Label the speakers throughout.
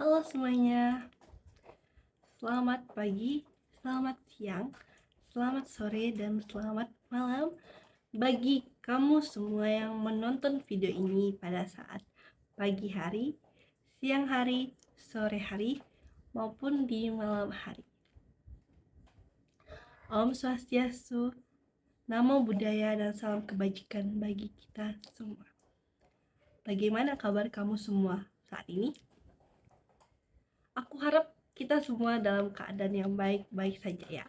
Speaker 1: Halo semuanya, selamat pagi, selamat siang, selamat sore, dan selamat malam bagi kamu semua yang menonton video ini pada saat pagi hari, siang hari, sore hari, maupun di malam hari. Om Swastiastu, Namo Buddhaya, dan salam kebajikan bagi kita semua. Bagaimana kabar kamu semua saat ini? Aku harap kita semua dalam keadaan yang baik-baik saja ya.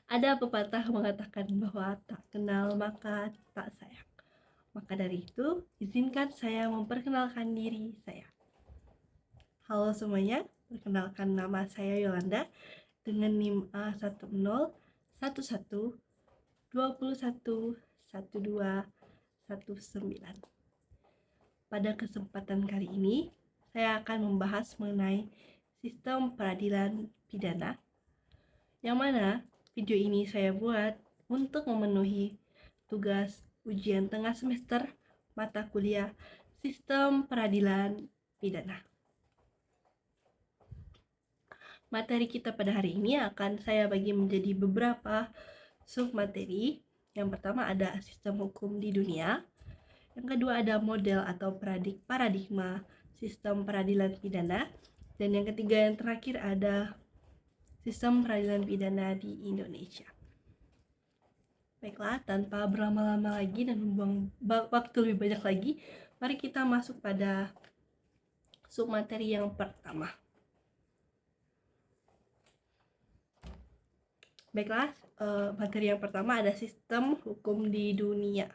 Speaker 1: Ada pepatah mengatakan bahwa tak kenal maka tak sayang. Maka dari itu, izinkan saya memperkenalkan diri saya. Halo semuanya, perkenalkan nama saya Yolanda dengan NIM A1011211219. Pada kesempatan kali ini, saya akan membahas mengenai sistem peradilan pidana, yang mana video ini saya buat untuk memenuhi tugas ujian tengah semester mata kuliah Sistem Peradilan Pidana. Materi kita pada hari ini akan saya bagi menjadi beberapa submateri. Yang pertama ada sistem hukum di dunia. Yang kedua ada model atau paradigma sistem peradilan pidana. Dan yang ketiga yang terakhir ada sistem peradilan pidana di Indonesia. Baiklah, tanpa berlama-lama lagi dan membuang waktu lebih banyak lagi, mari kita masuk pada submateri yang pertama. Baiklah, materi yang pertama ada sistem hukum di dunia.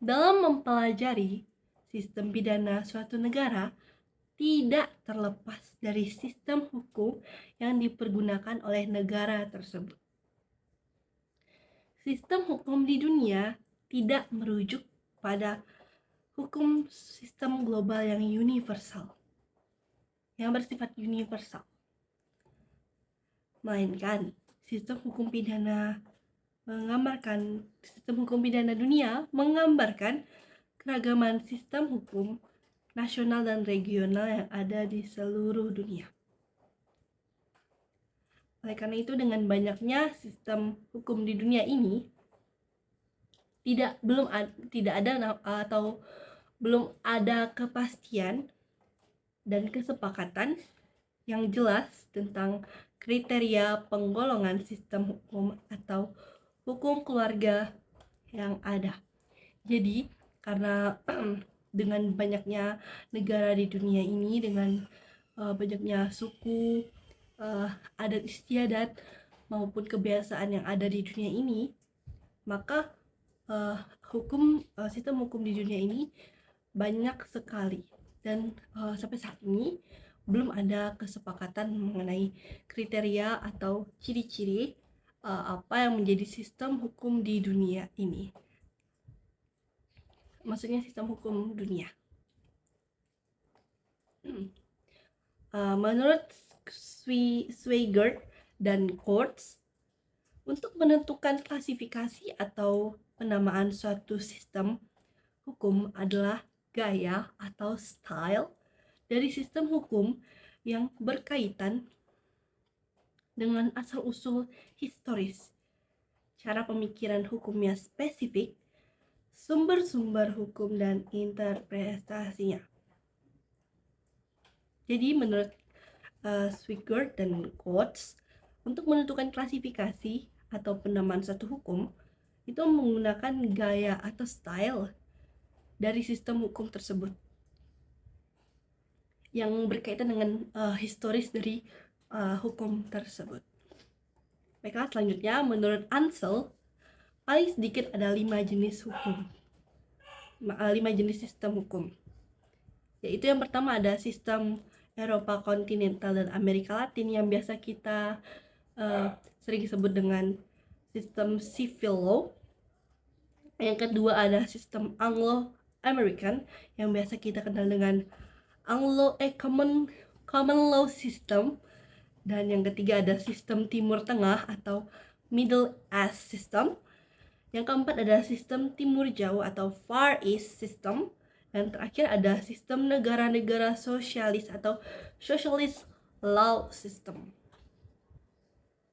Speaker 1: Dalam mempelajari sistem pidana suatu negara, tidak terlepas dari sistem hukum yang dipergunakan oleh negara tersebut. Sistem hukum di dunia tidak merujuk pada hukum sistem global yang universal, yang bersifat universal, melainkan sistem hukum pidana dunia menggambarkan keragaman sistem hukum nasional dan regional yang ada di seluruh dunia. Oleh karena itu, dengan banyaknya sistem hukum di dunia ini, belum ada kepastian dan kesepakatan yang jelas tentang kriteria penggolongan sistem hukum atau hukum keluarga yang ada. Jadi, karena dengan banyaknya negara di dunia ini, dengan banyaknya suku, adat istiadat maupun kebiasaan yang ada di dunia ini, maka sistem hukum di dunia ini banyak sekali, dan sampai saat ini belum ada kesepakatan mengenai kriteria atau ciri-ciri apa yang menjadi sistem hukum di dunia ini. Maksudnya sistem hukum dunia. Menurut Swigert dan Coates, untuk menentukan klasifikasi atau penamaan suatu sistem hukum adalah gaya atau style dari sistem hukum yang berkaitan dengan asal-usul historis, cara pemikiran hukumnya spesifik, sumber-sumber hukum, dan interpretasinya. Jadi menurut Swigert dan Coates, untuk menentukan klasifikasi atau penamaan suatu hukum itu menggunakan gaya atau style dari sistem hukum tersebut yang berkaitan dengan historis dari hukum tersebut. Baiklah, selanjutnya menurut Ansel, paling sedikit ada 5 jenis sistem hukum. Yaitu yang pertama ada sistem Eropa kontinental dan Amerika Latin yang biasa kita sering disebut dengan sistem civil law. Yang kedua ada sistem Anglo-American yang biasa kita kenal dengan common law system. Dan yang ketiga ada sistem Timur Tengah atau Middle East system. Yang keempat ada sistem Timur Jauh atau Far East system. Dan terakhir ada sistem negara-negara sosialis atau socialist law system.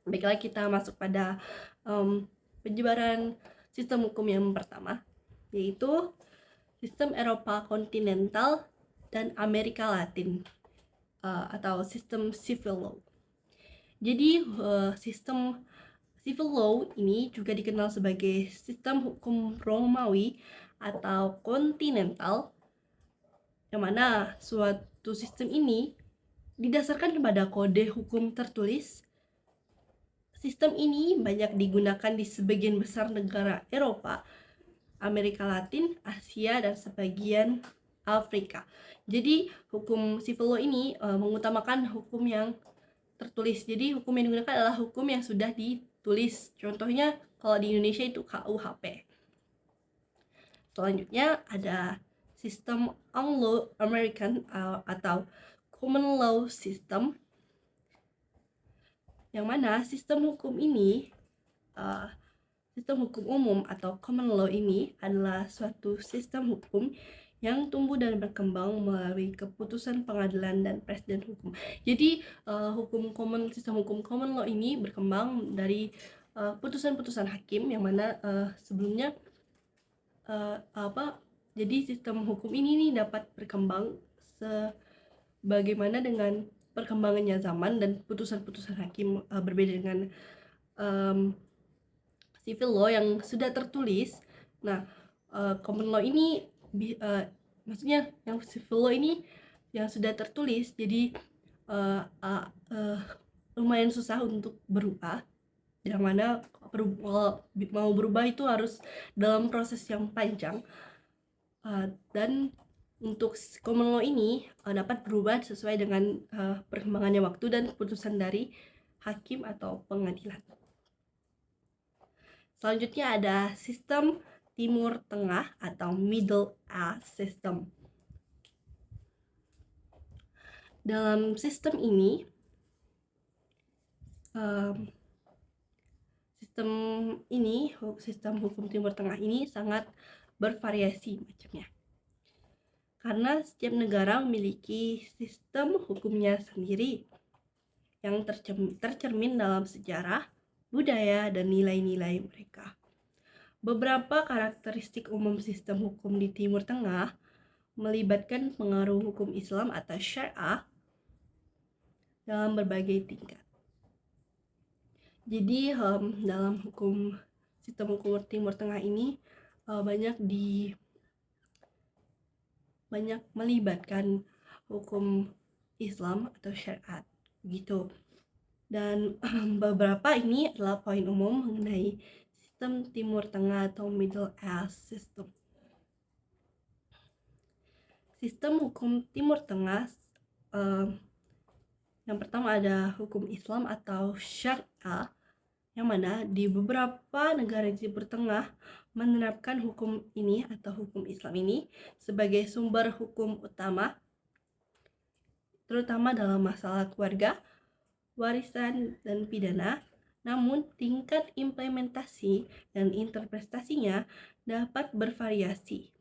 Speaker 1: Baiklah, kita masuk pada penyebaran sistem hukum yang pertama, yaitu sistem Eropa kontinental dan Amerika Latin atau sistem civil law. Jadi sistem civil law ini juga dikenal sebagai sistem hukum Romawi atau kontinental, yang mana suatu sistem ini didasarkan pada kode hukum tertulis. Sistem ini banyak digunakan di sebagian besar negara Eropa, Amerika Latin, Asia, dan sebagian Afrika. Jadi hukum civil law ini mengutamakan hukum yang tertulis. Jadi hukum yang digunakan adalah hukum yang sudah ditulis. Contohnya kalau di Indonesia itu KUHP. Selanjutnya ada sistem Anglo-American atau common law system, yang mana sistem hukum ini, sistem hukum umum atau common law ini adalah suatu sistem hukum yang tumbuh dan berkembang melalui keputusan pengadilan dan presiden hukum. Jadi sistem hukum common law ini berkembang dari putusan-putusan hakim, yang mana sebelumnya jadi sistem hukum ini nih dapat berkembang sebagaimana dengan perkembangannya zaman dan putusan-putusan hakim, berbeda dengan civil law yang sudah tertulis. Nah, common law ini maksudnya yang civil law ini yang sudah tertulis, jadi lumayan susah untuk berubah, yang mana mau berubah itu harus dalam proses yang panjang, dan untuk common law ini dapat berubah sesuai dengan perkembangannya waktu dan keputusan dari hakim atau pengadilan. Selanjutnya ada sistem Timur Tengah atau Middle East System. Dalam sistem ini, sistem hukum Timur Tengah ini sangat bervariasi macamnya, karena setiap negara memiliki sistem hukumnya sendiri yang tercermin dalam sejarah, budaya, dan nilai-nilai mereka. Beberapa karakteristik umum sistem hukum di Timur Tengah melibatkan pengaruh hukum Islam atau Syariah dalam berbagai tingkat. Jadi dalam sistem hukum Timur Tengah ini banyak melibatkan hukum Islam atau Syariat gitu. Dan beberapa ini adalah poin umum mengenai sistem Timur Tengah atau Middle East System. Sistem hukum Timur Tengah, yang pertama ada hukum Islam atau Syariah, yang mana di beberapa negara di Timur Tengah menerapkan hukum ini atau hukum Islam ini sebagai sumber hukum utama, terutama dalam masalah keluarga, warisan, dan pidana. Namun tingkat implementasi dan interpretasinya dapat bervariasi.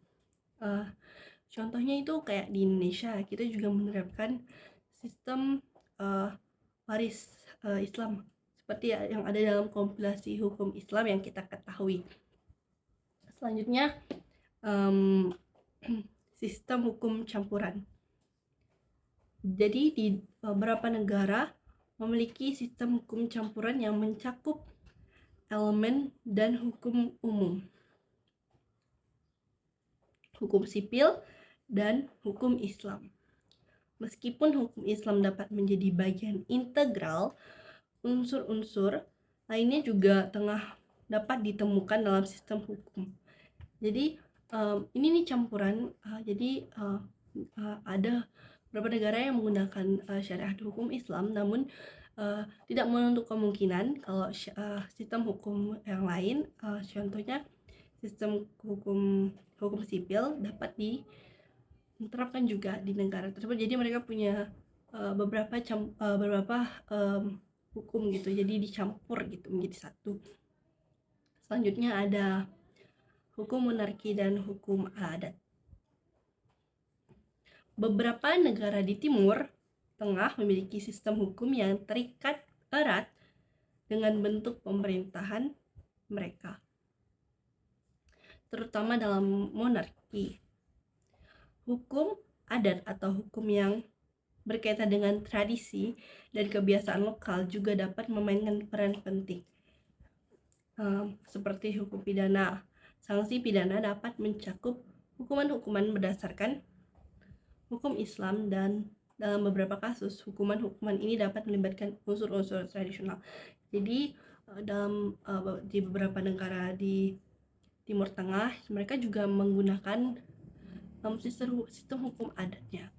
Speaker 1: Contohnya itu kayak di Indonesia, kita juga menerapkan sistem waris Islam seperti yang ada dalam kompilasi hukum Islam yang kita ketahui. Selanjutnya sistem hukum campuran. Jadi di beberapa negara memiliki sistem hukum campuran yang mencakup elemen dan hukum umum, hukum sipil, dan hukum Islam. Meskipun hukum Islam dapat menjadi bagian integral, unsur-unsur lainnya juga dapat ditemukan dalam sistem hukum. Jadi ini nih campuran. Jadi ada beberapa negara yang menggunakan syariat hukum Islam, namun tidak menutup kemungkinan kalau sistem hukum yang lain, contohnya sistem hukum sipil, dapat diterapkan juga di negara tersebut. Jadi mereka punya beberapa hukum gitu, jadi dicampur gitu menjadi satu. Selanjutnya ada hukum monarki dan hukum adat. Beberapa negara di Timur Tengah memiliki sistem hukum yang terikat erat dengan bentuk pemerintahan mereka, terutama dalam monarki. Hukum adat atau hukum yang berkaitan dengan tradisi dan kebiasaan lokal juga dapat memainkan peran penting. Seperti hukum pidana, sanksi pidana dapat mencakup hukuman-hukuman berdasarkan hukum Islam, dan dalam beberapa kasus hukuman-hukuman ini dapat melibatkan unsur-unsur tradisional. Jadi di beberapa negara di Timur Tengah mereka juga menggunakan sistem hukum adatnya.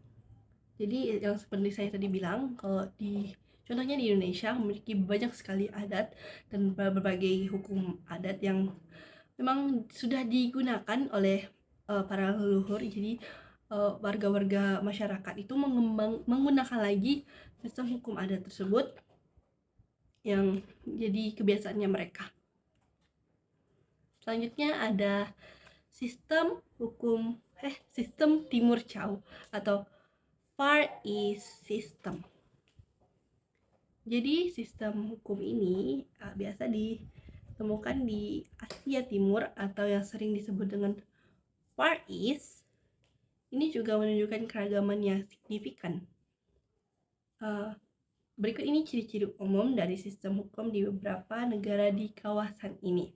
Speaker 1: Jadi yang seperti saya tadi bilang, kalau contohnya di Indonesia memiliki banyak sekali adat dan berbagai hukum adat yang memang sudah digunakan oleh para leluhur. Jadi warga-warga masyarakat itu menggunakan lagi sistem hukum adat tersebut yang jadi kebiasaannya mereka. Selanjutnya ada sistem Timur Jauh atau Far East System. Jadi sistem hukum ini biasa ditemukan di Asia Timur atau yang sering disebut dengan Far East. Ini juga menunjukkan keragaman yang signifikan. Berikut ini ciri-ciri umum dari sistem hukum di beberapa negara di kawasan ini.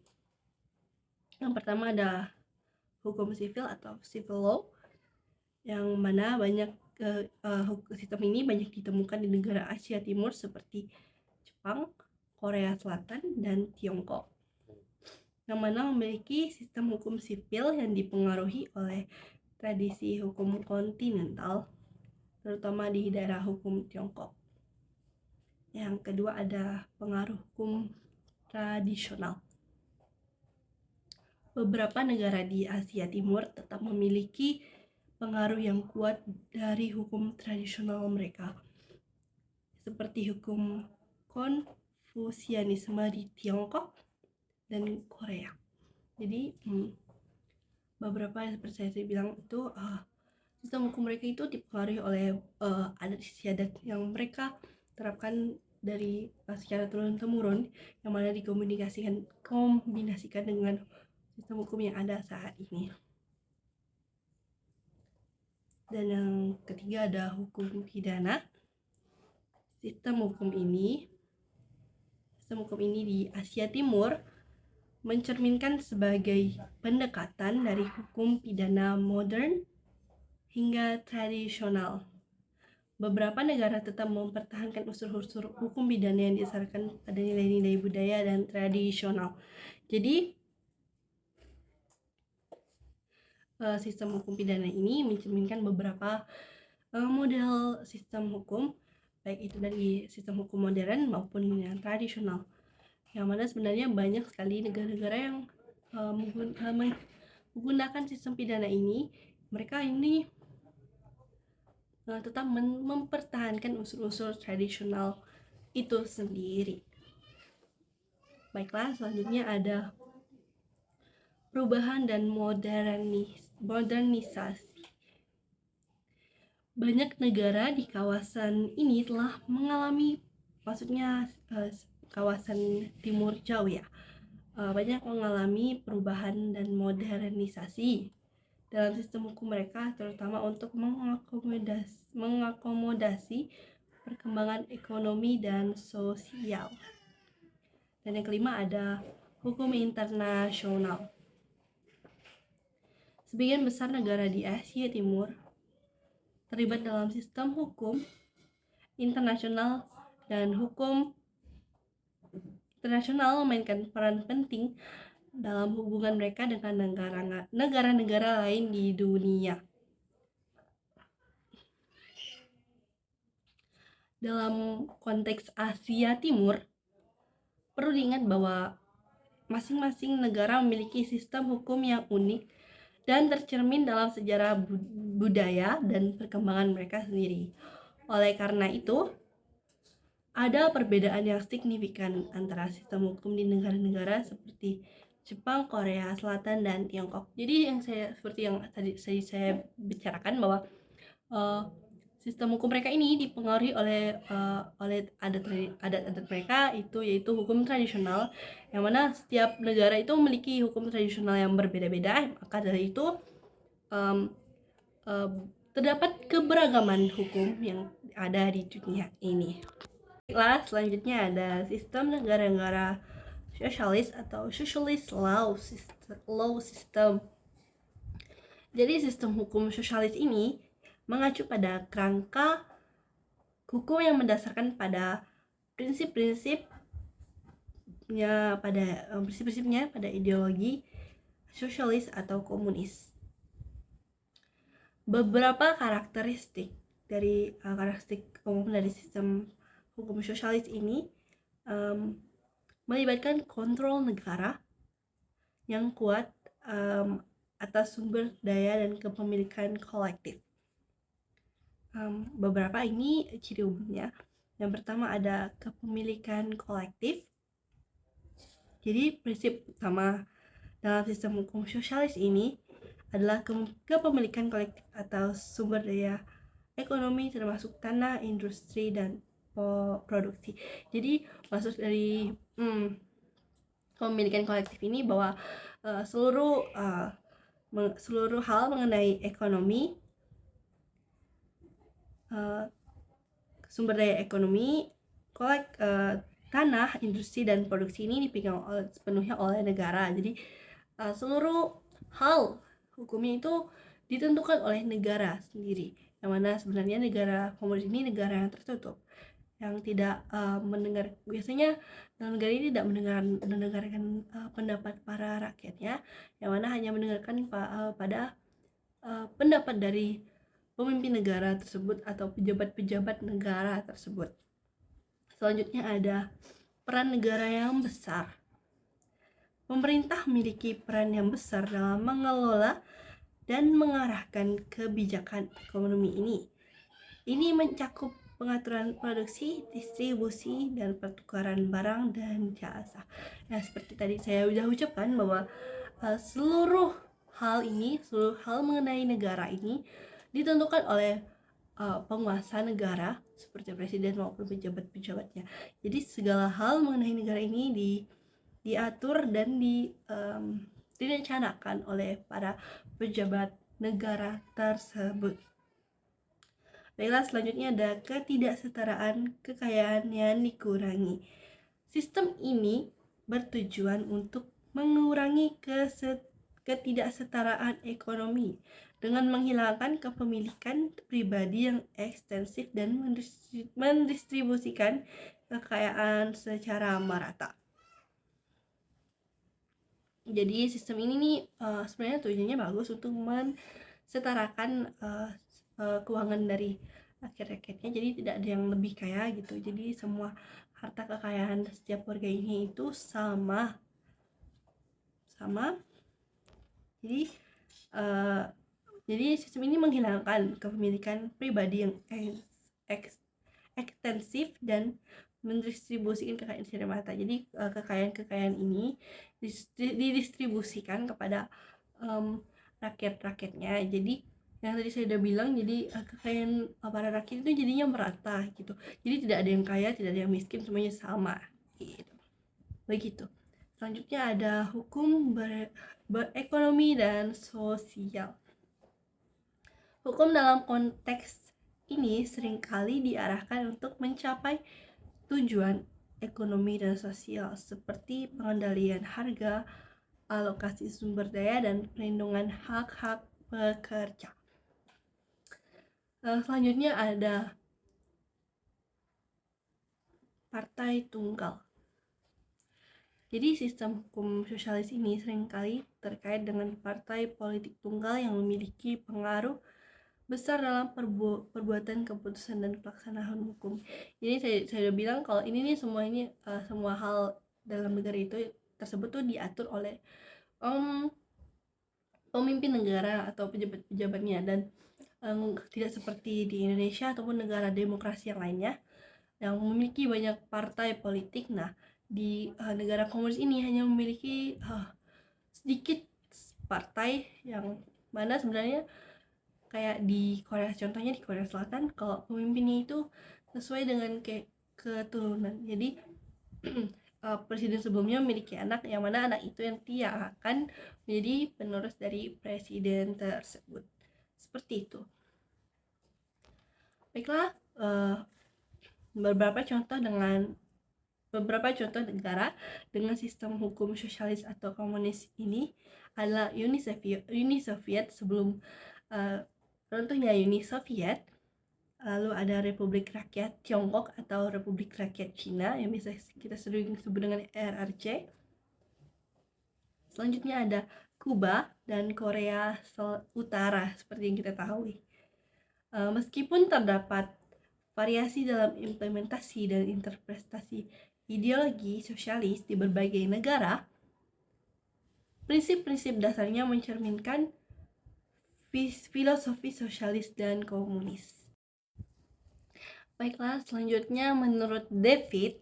Speaker 1: Yang pertama ada hukum sivil atau civil law, yang mana sistem ini banyak ditemukan di negara Asia Timur seperti Jepang, Korea Selatan, dan Tiongkok, yang mana memiliki sistem hukum sipil yang dipengaruhi oleh tradisi hukum kontinental, terutama di daerah hukum Tiongkok. Yang kedua ada pengaruh hukum tradisional. Beberapa negara di Asia Timur tetap memiliki pengaruh yang kuat dari hukum tradisional mereka, seperti hukum Konfusianisme di Tiongkok dan Korea. Jadi beberapa yang seperti saya bilang itu sistem hukum mereka itu dipengaruhi oleh adat istiadat yang mereka terapkan dari secara turun-temurun, yang mana dikombinasikan dengan sistem hukum yang ada saat ini. Dan yang ketiga ada hukum pidana. Sistem hukum ini di Asia Timur mencerminkan sebagai pendekatan dari hukum pidana modern hingga tradisional. Beberapa negara tetap mempertahankan unsur-unsur hukum pidana yang didasarkan pada nilai-nilai budaya dan tradisional. Jadi sistem hukum pidana ini mencerminkan beberapa model sistem hukum, baik itu dari sistem hukum modern maupun yang tradisional, yang mana sebenarnya banyak sekali negara-negara yang menggunakan sistem pidana ini. Mereka ini tetap mempertahankan unsur-unsur tradisional itu sendiri. Baiklah, selanjutnya ada perubahan dan modernisasi. Banyak negara di kawasan ini telah mengalami, kawasan Timur Jauh ya, banyak mengalami perubahan dan modernisasi dalam sistem hukum mereka, terutama untuk mengakomodasi perkembangan ekonomi dan sosial. Dan yang kelima ada hukum internasional. Sebagian besar negara di Asia Timur terlibat dalam sistem hukum internasional, dan hukum internasional memainkan peran penting dalam hubungan mereka dengan negara-negara lain di dunia. Dalam konteks Asia Timur, perlu diingat bahwa masing-masing negara memiliki sistem hukum yang unik dan tercermin dalam sejarah budaya dan perkembangan mereka sendiri. Oleh karena itu, ada perbedaan yang signifikan antara sistem hukum di negara-negara seperti Jepang, Korea Selatan, dan Tiongkok. Jadi seperti yang tadi saya bicarakan, bahwa uh, sistem hukum mereka ini dipengaruhi oleh adat-adat mereka, itu yaitu hukum tradisional, yang mana setiap negara itu memiliki hukum tradisional yang berbeda-beda. Maka dari itu um, terdapat keberagaman hukum yang ada di dunia ini. Baiklah, selanjutnya ada sistem negara-negara sosialis atau socialist law system. Jadi sistem hukum sosialis ini mengacu pada kerangka hukum yang mendasarkan pada prinsip-prinsipnya pada ideologi sosialis atau komunis. Beberapa karakteristik umum dari sistem hukum sosialis ini melibatkan kontrol negara yang kuat atas sumber daya dan kepemilikan kolektif. Beberapa ini ciri umumnya. Yang pertama ada kepemilikan kolektif. Jadi prinsip utama dalam sistem hukum sosialis ini adalah kepemilikan kolektif atau sumber daya ekonomi termasuk tanah, industri, dan produksi. Jadi maksud dari kepemilikan kolektif ini bahwa seluruh hal mengenai ekonomi, sumber daya ekonomi, tanah, industri, dan produksi ini dipegang sepenuhnya oleh negara. Jadi seluruh hal hukumnya itu ditentukan oleh negara sendiri, yang mana sebenarnya negara komunis ini negara yang tertutup, yang tidak biasanya dalam negara ini tidak mendengarkan pendapat para rakyatnya, yang mana hanya mendengarkan pada pendapat dari pemimpin negara tersebut atau pejabat-pejabat negara tersebut. Selanjutnya ada peran negara yang besar. Pemerintah memiliki peran yang besar dalam mengelola dan mengarahkan kebijakan ekonomi ini. Ini mencakup pengaturan produksi, distribusi, dan pertukaran barang dan jasa. Nah, seperti tadi saya sudah ucapkan bahwa seluruh hal mengenai negara ini ditentukan oleh penguasa negara seperti presiden maupun pejabat-pejabatnya. Jadi segala hal mengenai negara ini diatur dan direncanakan oleh para pejabat negara tersebut. Baiklah, selanjutnya ada ketidaksetaraan kekayaan yang dikurangi. Sistem ini bertujuan untuk mengurangi ketidaksetaraan ekonomi dengan menghilangkan kepemilikan pribadi yang ekstensif dan mendistribusikan kekayaan secara merata. Jadi sistem ini nih sebenarnya tujuannya bagus untuk mensetarakan keuangan dari rakyat-rakyatnya, jadi tidak ada yang lebih kaya gitu. Jadi semua harta kekayaan setiap warga ini itu sama. Jadi sistem ini menghilangkan kepemilikan pribadi yang ekstensif dan mendistribusikan kekayaan secara merata. Jadi kekayaan ini didistribusikan kepada rakyat-rakyatnya. Jadi yang tadi saya udah bilang, jadi kekayaan para rakyat itu jadinya merata gitu. Jadi tidak ada yang kaya, tidak ada yang miskin, semuanya sama gitu. Begitu. Selanjutnya ada hukum berekonomi dan sosial. Hukum dalam konteks ini seringkali diarahkan untuk mencapai tujuan ekonomi dan sosial seperti pengendalian harga, alokasi sumber daya, dan perlindungan hak-hak pekerja. Selanjutnya ada partai tunggal. Jadi sistem hukum sosialis ini seringkali terkait dengan partai politik tunggal yang memiliki pengaruh besar dalam perbuatan, keputusan, dan pelaksanaan hukum. Jadi saya udah bilang kalau ini nih semua hal dalam negara itu tersebut tuh diatur oleh pemimpin negara atau pejabat-pejabatnya, dan tidak seperti di Indonesia ataupun negara demokrasi yang lainnya yang memiliki banyak partai politik. Nah, di negara komunis ini hanya memiliki sedikit partai, yang mana sebenarnya kayak di Korea, contohnya di Korea Selatan, kalau pemimpinnya itu sesuai dengan kayak keturunan. Jadi presiden sebelumnya memiliki anak, yang mana anak itu yang akan menjadi penerus dari presiden tersebut. Seperti itu. Baiklah, beberapa contoh negara dengan sistem hukum sosialis atau komunis ini adalah Uni Soviet sebelum runtuhnya Uni Soviet. Lalu ada Republik Rakyat Tiongkok atau Republik Rakyat Cina yang bisa kita sering sebut dengan RRC. Selanjutnya ada Kuba dan Korea Utara seperti yang kita tahu. Meskipun terdapat variasi dalam implementasi dan interpretasi ideologi sosialis di berbagai negara, prinsip-prinsip dasarnya mencerminkan filosofi sosialis dan komunis. Baiklah, selanjutnya menurut David,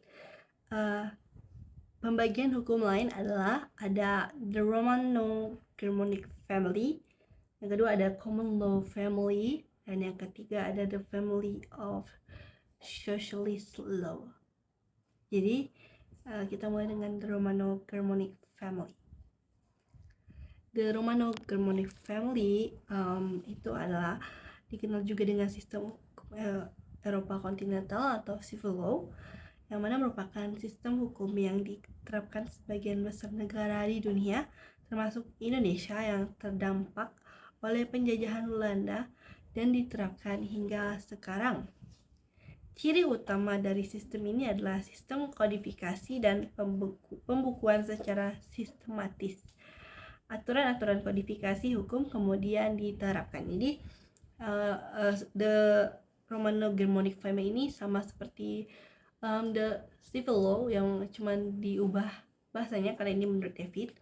Speaker 1: pembagian hukum lain adalah ada the Romano-Germanic family, yang kedua ada common law family, dan yang ketiga ada the family of socialist law. Jadi kita mulai dengan the Romano-Germanic family. The Romano-Germanic family itu adalah dikenal juga dengan sistem Eropa kontinental atau civil law, yang mana merupakan sistem hukum yang diterapkan sebagian besar negara di dunia, termasuk Indonesia yang terdampak oleh penjajahan Belanda dan diterapkan hingga sekarang. Ciri utama dari sistem ini adalah sistem kodifikasi dan pembukuan secara sistematis. Aturan-aturan kodifikasi hukum kemudian diterapkan. Jadi the Romano-Germanic family ini sama seperti the civil law yang cuman diubah bahasanya karena ini menurut David.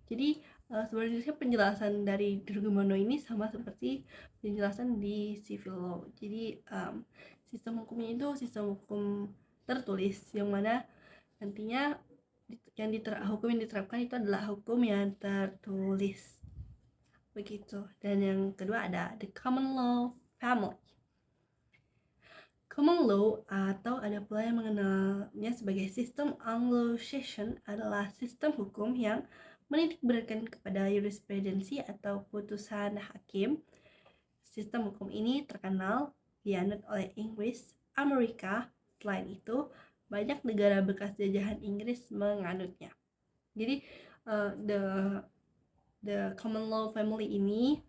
Speaker 1: Jadi sebenarnya penjelasan dari Romano ini sama seperti penjelasan di civil law. Jadi sistem hukumnya itu sistem hukum tertulis, yang mana nantinya hukum yang diterapkan itu adalah hukum yang tertulis. Begitu. Dan yang kedua ada the common law family. Common law atau ada pula yang mengenalnya sebagai sistem Anglo-Saxon adalah sistem hukum yang menitik beratkan kepada jurisprudensi atau putusan hakim. Sistem hukum ini terkenal dianut oleh Inggris, Amerika. Selain itu, banyak negara bekas jajahan Inggris menganutnya. Jadi the common law family ini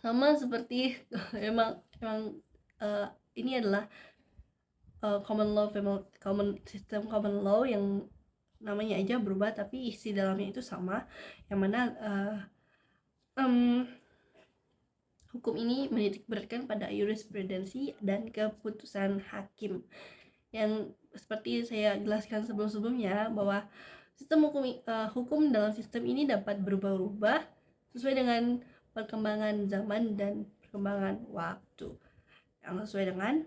Speaker 1: sama seperti emang ini adalah common law family, sistem common law yang namanya aja berubah tapi isi dalamnya itu sama, yang mana hukum ini menitik beratkan pada jurisprudensi dan keputusan hakim. Yang seperti saya jelaskan sebelum-sebelumnya bahwa sistem hukum dalam sistem ini dapat berubah-ubah sesuai dengan perkembangan zaman dan perkembangan waktu, yang sesuai dengan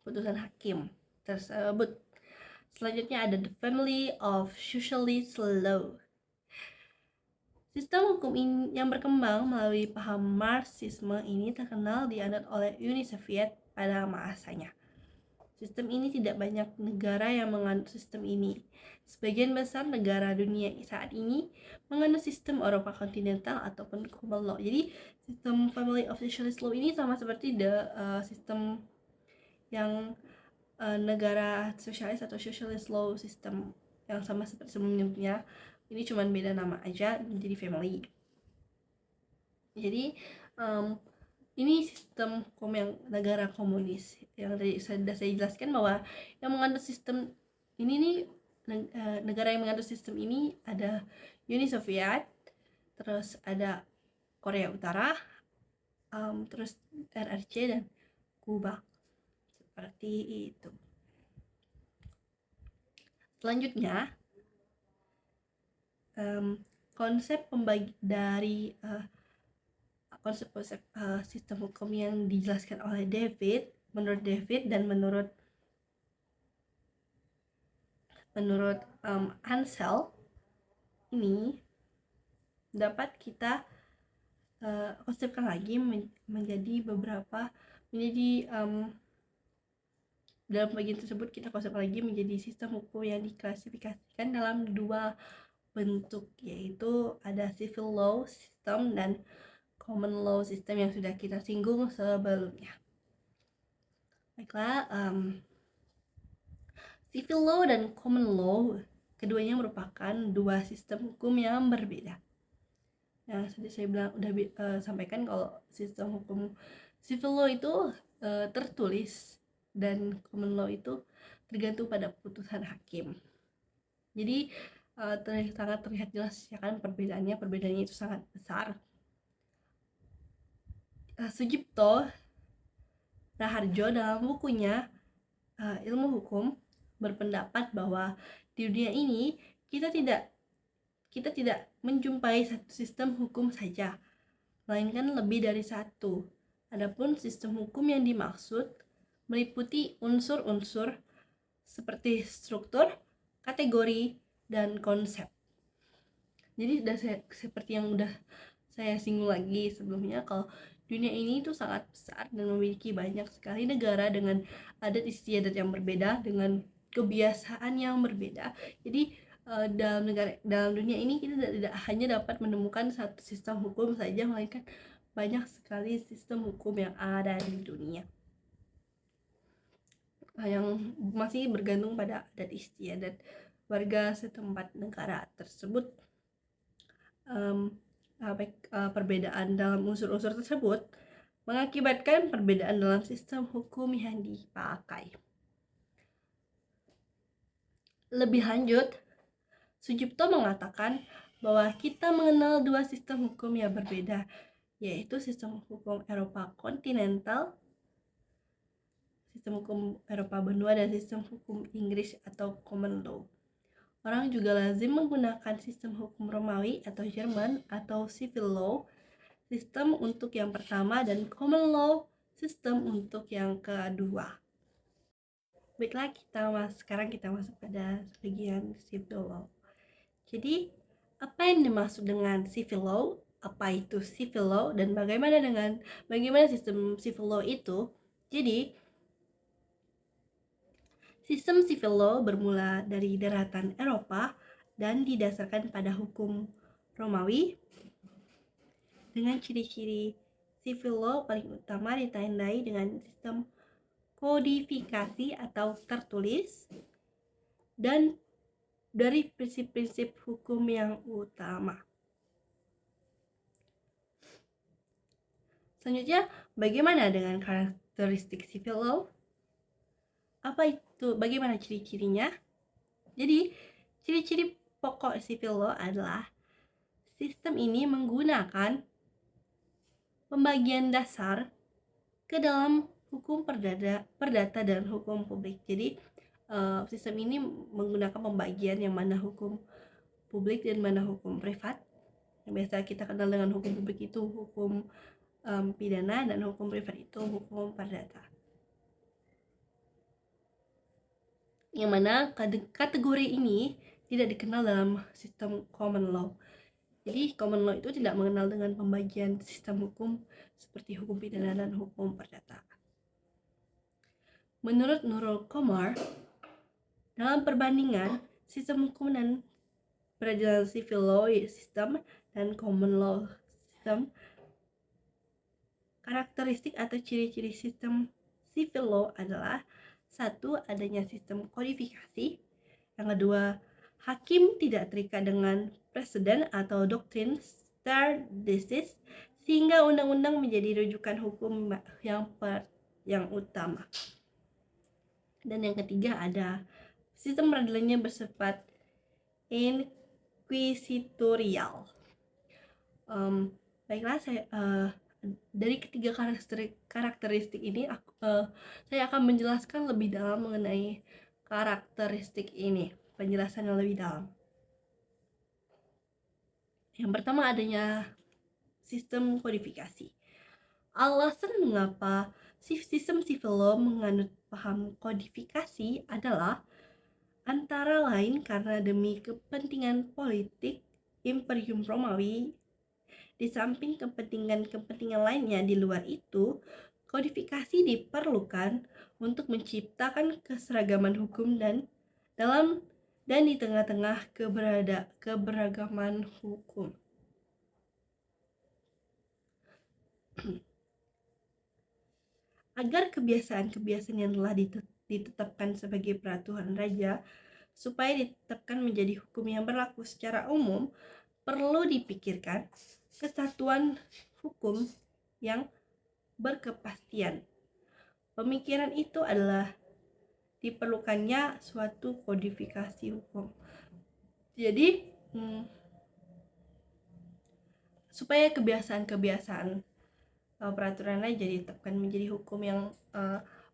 Speaker 1: putusan hakim tersebut. Selanjutnya ada the family of socialist law. Sistem hukum yang berkembang melalui paham Marxisme ini terkenal dianut oleh Uni Soviet pada masanya. Sistem ini tidak banyak negara yang menganut sistem ini. Sebagian besar negara dunia saat ini menganut sistem Eropa kontinental ataupun common law. Jadi sistem family of socialist law ini sama seperti sistem yang negara sosialis atau socialist law system yang sama seperti sebelumnya. Ini cuma beda nama aja menjadi family. Jadi ini sistem hukum yang negara komunis yang tadi sudah saya jelaskan bahwa yang menganut sistem ini nih negara yang menganut sistem ini ada Uni Soviet, terus ada Korea Utara, terus RRC dan Kuba. Seperti itu. Selanjutnya konsep konsep sistem hukum yang dijelaskan oleh menurut David dan menurut Ansel ini dapat kita konsepkan lagi menjadi dalam bagian tersebut kita konsepkan lagi menjadi sistem hukum yang diklasifikasikan dalam dua bentuk, yaitu ada civil law system dan common law system yang sudah kita singgung sebelumnya. Baiklah, civil law dan common law keduanya merupakan dua sistem hukum yang berbeda. Yang sudah saya sampaikan kalau sistem hukum civil law itu tertulis dan common law itu tergantung pada putusan hakim. Jadi sangat terlihat jelas ya kan perbedaannya itu sangat besar. Sujipto Raharjo dalam bukunya Ilmu Hukum berpendapat bahwa di dunia ini kita tidak menjumpai satu sistem hukum saja, melainkan lebih dari satu. Adapun sistem hukum yang dimaksud meliputi unsur-unsur seperti struktur, kategori, dan konsep. Jadi seperti yang udah saya singgung lagi sebelumnya, kalau dunia ini itu sangat besar dan memiliki banyak sekali negara dengan adat istiadat yang berbeda, dengan kebiasaan yang berbeda. Jadi dalam dunia ini kita tidak hanya dapat menemukan satu sistem hukum saja, melainkan banyak sekali sistem hukum yang ada di dunia yang masih bergantung pada adat istiadat warga setempat negara tersebut. Perbedaan dalam unsur-unsur tersebut mengakibatkan perbedaan dalam sistem hukum yang dipakai. Lebih lanjut, Sujipto mengatakan bahwa kita mengenal dua sistem hukum yang berbeda, yaitu sistem hukum Eropa kontinental, sistem hukum Eropa benua, dan sistem hukum Inggris atau common law. Orang juga lazim menggunakan sistem hukum Romawi atau Jerman atau civil law sistem untuk yang pertama dan common law sistem untuk yang kedua. Baiklah, sekarang kita masuk pada bagian civil law. Jadi, apa yang dimaksud dengan civil law? Apa itu civil law dan bagaimana sistem civil law itu? Jadi, sistem civil law bermula dari daratan Eropa dan didasarkan pada hukum Romawi dengan ciri-ciri civil law paling utama ditandai dengan sistem kodifikasi atau tertulis dan dari prinsip-prinsip hukum yang utama. Selanjutnya, bagaimana dengan karakteristik civil law? Bagaimana ciri-cirinya? Jadi, ciri-ciri pokok civil law adalah sistem ini menggunakan pembagian dasar ke dalam hukum perdata dan hukum publik. Jadi sistem ini menggunakan pembagian yang mana hukum publik dan mana hukum privat. Yang biasa kita kenal dengan hukum publik itu hukum pidana dan hukum privat itu hukum perdata. Yang mana kategori ini tidak dikenal dalam sistem common law. Jadi common law itu tidak mengenal dengan pembagian sistem hukum seperti hukum pidana dan hukum perdata. Menurut Nurul Komar, dalam perbandingan sistem hukum dan peradilan civil law system dan common law system, karakteristik atau ciri-ciri sistem civil law adalah: satu, adanya sistem kodifikasi. Yang kedua, hakim tidak terikat dengan preseden atau doktrin stare decisis sehingga undang-undang menjadi rujukan hukum yang utama. Dan yang ketiga, ada sistem peradilannya bersifat inquisitorial. Baiklah, dari ketiga karakteristik ini saya akan menjelaskan lebih dalam mengenai karakteristik ini, penjelasan yang lebih dalam. Yang pertama, adanya sistem kodifikasi. Alasan mengapa sistem civil law menganut paham kodifikasi adalah antara lain karena demi kepentingan politik Imperium Romawi Di samping kepentingan-kepentingan lainnya di luar itu, kodifikasi diperlukan untuk menciptakan keseragaman hukum dan di tengah-tengah keberagaman hukum. Agar kebiasaan-kebiasaan yang telah ditetapkan sebagai peraturan raja supaya ditetapkan menjadi hukum yang berlaku secara umum, perlu dipikirkan kesatuan hukum yang berkepastian. Pemikiran itu adalah diperlukannya suatu kodifikasi hukum. Jadi, supaya kebiasaan-kebiasaan peraturan raja ditetapkan menjadi hukum yang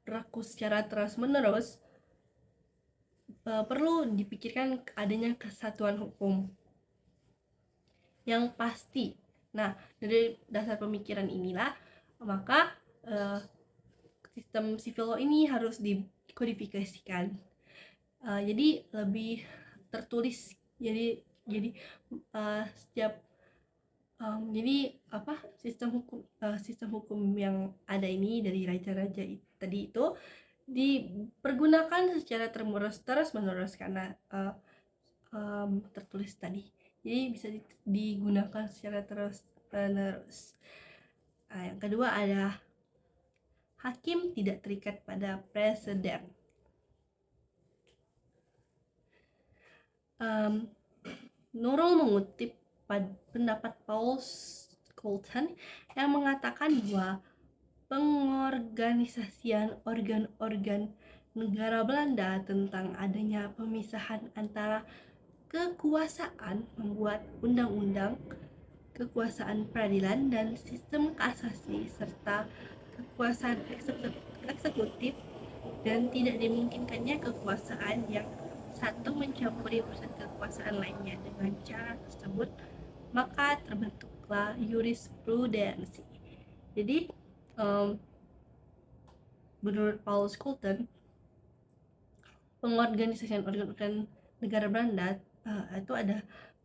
Speaker 1: berlaku secara terus-menerus, perlu dipikirkan adanya kesatuan hukum yang pasti. Nah, dari dasar pemikiran inilah maka sistem civil law ini harus dikodifikasikan. Jadi lebih tertulis. Jadi setiap sistem hukum yang ada ini dari raja-raja tadi itu dipergunakan secara terus-menerus karena tertulis tadi. Jadi bisa digunakan secara terus-menerus. Yang kedua ada hakim tidak terikat pada preseden. Nurul mengutip pendapat Paul Scholten yang mengatakan bahwa pengorganisasian organ-organ negara Belanda tentang adanya pemisahan antara kekuasaan membuat undang-undang, kekuasaan peradilan dan sistem kasasi serta kekuasaan eksekutif, dan tidak dimungkinkannya kekuasaan yang satu mencampuri urusan kekuasaan lainnya. Dengan cara tersebut maka terbentuklah jurisprudensi. Jadi menurut Paul Scholten, pengorganisasian organ-organ negara Belanda itu ada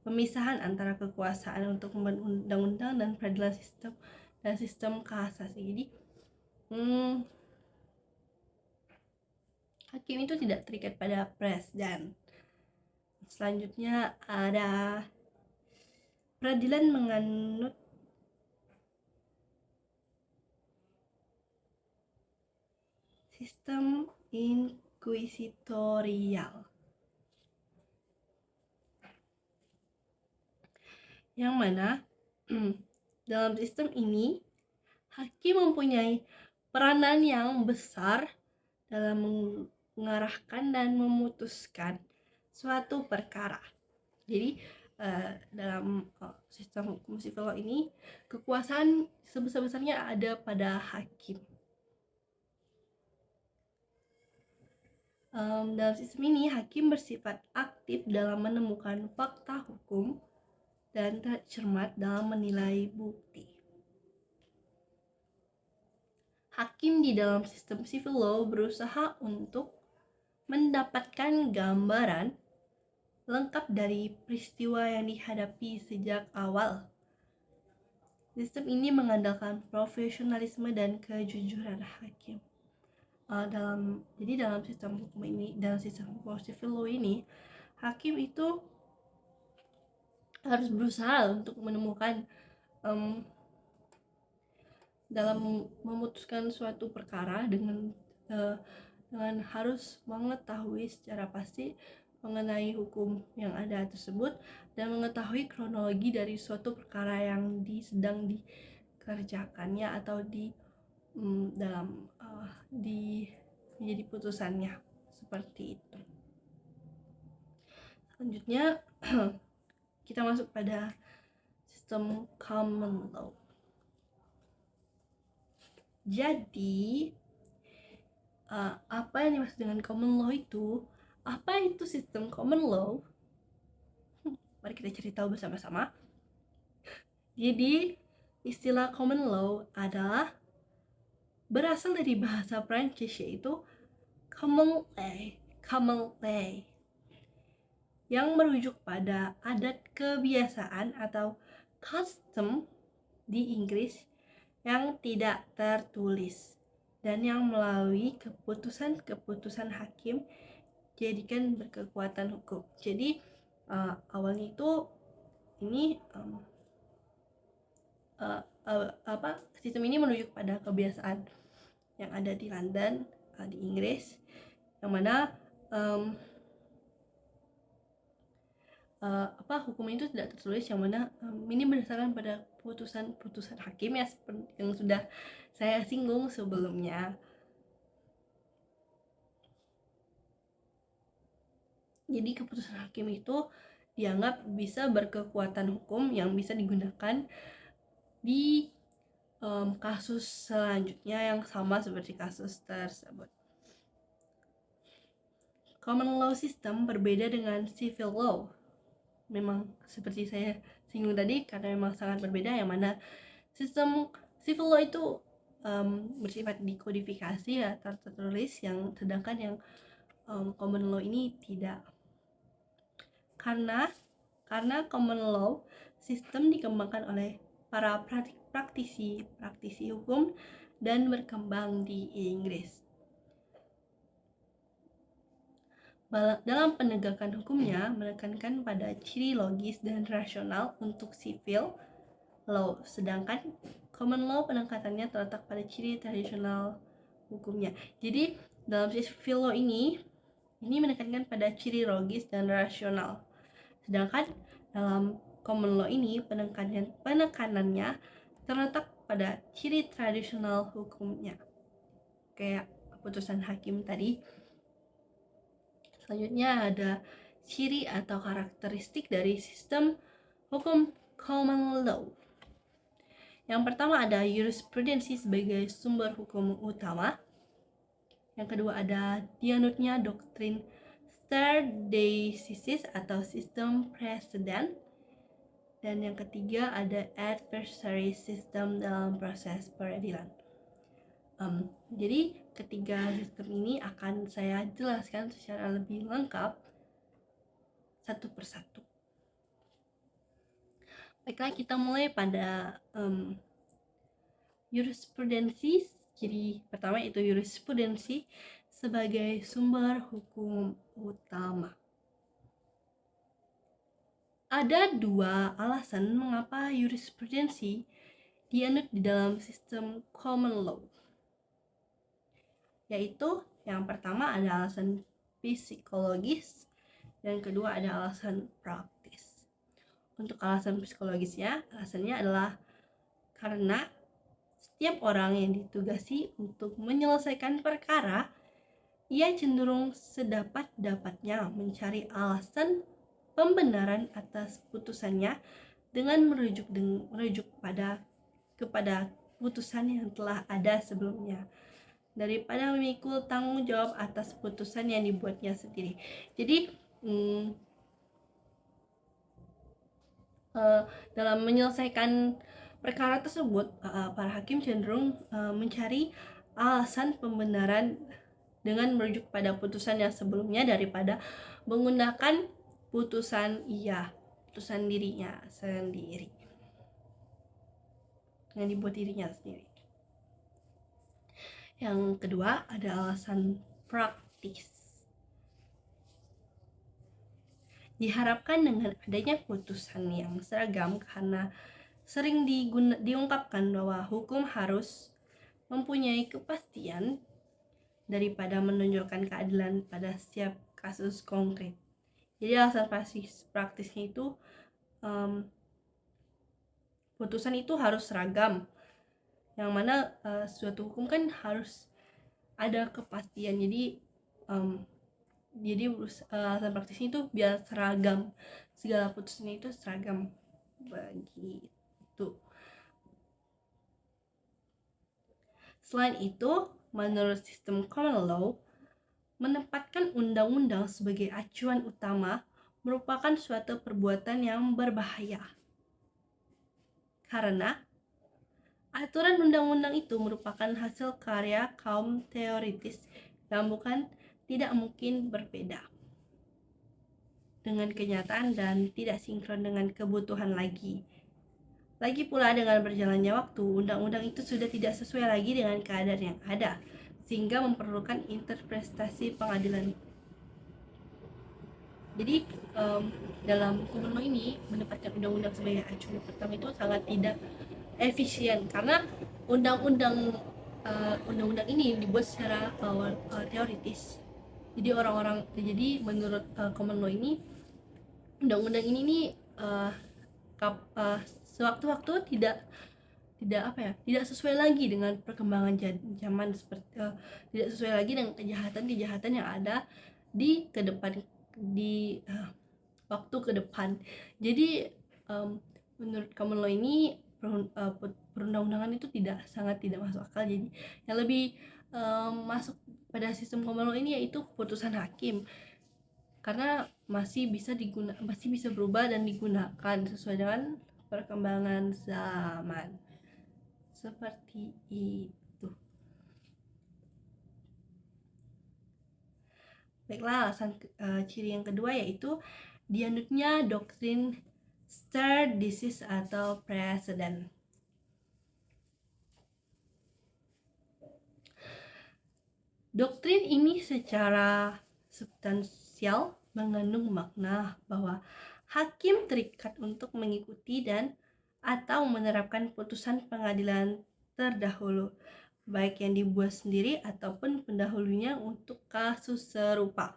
Speaker 1: pemisahan antara kekuasaan untuk membuat undang-undang dan peradilan sistem kasasi. Jadi hakim itu tidak terikat pada presiden. Selanjutnya ada peradilan menganut sistem inkuisitorial, yang mana dalam sistem ini hakim mempunyai peranan yang besar dalam mengarahkan dan memutuskan suatu perkara. Jadi dalam sistem hukum civil law ini kekuasaan sebesar-besarnya ada pada hakim. Dalam sistem ini hakim bersifat aktif dalam menemukan fakta hukum dan cermat dalam menilai bukti. Hakim di dalam sistem civil law berusaha untuk mendapatkan gambaran lengkap dari peristiwa yang dihadapi sejak awal. Sistem ini mengandalkan profesionalisme dan kejujuran hakim. Dalam sistem hukum ini, dalam sistem hukum civil law ini, hakim itu harus berusaha untuk menemukan dalam memutuskan suatu perkara dengan harus mengetahui secara pasti mengenai hukum yang ada tersebut dan mengetahui kronologi dari suatu perkara yang sedang dikerjakannya atau menjadi putusannya, seperti itu. Selanjutnya kita masuk pada sistem common law. Jadi apa yang dimaksud dengan common law itu? Apa itu sistem common law? Mari kita cari tahu bersama-sama. Jadi istilah common law adalah berasal dari bahasa Prancis, yaitu common law, yang merujuk pada adat kebiasaan atau custom di Inggris yang tidak tertulis dan yang melalui keputusan-keputusan hakim jadikan berkekuatan hukum. Jadi awalnya itu ini sistem ini merujuk pada kebiasaan yang ada di London, di Inggris, yang mana hukum itu tidak tertulis, yang mana ini berdasarkan pada putusan hakim ya, seperti yang sudah saya singgung sebelumnya. Jadi keputusan hakim itu dianggap bisa berkekuatan hukum yang bisa digunakan di kasus selanjutnya yang sama seperti kasus tersebut. Common law system berbeda dengan civil law. Memang seperti saya singgung tadi, karena memang sangat berbeda, yang mana sistem civil law itu bersifat dikodifikasi ya, tertulis, yang sedangkan yang common law ini tidak. Karena common law sistem dikembangkan oleh para praktisi hukum dan berkembang di Inggris. Dalam penegakan hukumnya menekankan pada ciri logis dan rasional untuk civil law, sedangkan common law penekanannya terletak pada ciri tradisional hukumnya. Jadi dalam civil law ini menekankan pada ciri logis dan rasional, sedangkan dalam common law ini penekanannya terletak pada ciri tradisional hukumnya, kayak putusan hakim tadi. Selanjutnya ada ciri atau karakteristik dari sistem hukum common law. Yang pertama ada jurisprudensi sebagai sumber hukum utama. Yang kedua ada dianutnya doktrin stare decisis atau sistem preseden. Dan yang ketiga ada adversary system dalam proses peradilan. Jadi ketiga sistem ini akan saya jelaskan secara lebih lengkap satu persatu. Baiklah, kita mulai pada jurisprudensi. Jadi pertama itu jurisprudensi sebagai sumber hukum utama. Ada dua alasan mengapa jurisprudensi dianut di dalam sistem common law, yaitu yang pertama ada alasan psikologis dan kedua ada alasan praktis. Untuk alasan psikologisnya, alasannya adalah karena setiap orang yang ditugasi untuk menyelesaikan perkara, ia cenderung sedapat-dapatnya mencari alasan pembenaran atas putusannya dengan merujuk kepada putusan yang telah ada sebelumnya, daripada memikul tanggung jawab atas putusan yang dibuatnya sendiri. Jadi dalam menyelesaikan perkara tersebut, para hakim cenderung mencari alasan pembenaran dengan merujuk pada putusan yang sebelumnya daripada menggunakan putusan dirinya sendiri, yang dibuat dirinya sendiri. Yang kedua ada alasan praktis. Diharapkan dengan adanya putusan yang seragam, karena sering diungkapkan bahwa hukum harus mempunyai kepastian daripada menonjolkan keadilan pada setiap kasus konkret. Jadi alasan praktisnya itu putusan itu harus seragam, yang mana suatu hukum kan harus ada kepastian. Jadi alasan praktisnya itu biar seragam, segala putusannya itu seragam begitu. Selain itu, menurut sistem common law, menempatkan undang-undang sebagai acuan utama merupakan suatu perbuatan yang berbahaya, karena aturan undang-undang itu merupakan hasil karya kaum teoritis yang tidak mungkin berbeda dengan kenyataan dan tidak sinkron dengan kebutuhan lagi. Lagi pula dengan berjalannya waktu, undang-undang itu sudah tidak sesuai lagi dengan keadaan yang ada, sehingga memerlukan interpretasi pengadilan. Jadi dalam common law ini menempatkan undang-undang sebagai acuan pertama itu sangat tidak efisien karena undang-undang ini dibuat secara teoritis. Jadi menurut common law ini, undang-undang ini nih sewaktu-waktu tidak sesuai lagi dengan perkembangan zaman, seperti tidak sesuai lagi dengan kejahatan yang ada di waktu ke depan. Jadi menurut common law ini perundang-undangan itu sangat tidak masuk akal. Jadi yang lebih masuk pada sistem common law ini yaitu keputusan hakim, karena masih bisa berubah dan digunakan sesuai dengan perkembangan zaman. Seperti itu. Baiklah, ciri yang kedua yaitu dianutnya doktrin stare decisis atau precedent. Doktrin ini secara substansial mengandung makna bahwa hakim terikat untuk mengikuti dan atau menerapkan putusan pengadilan terdahulu, baik yang dibuat sendiri ataupun pendahulunya untuk kasus serupa.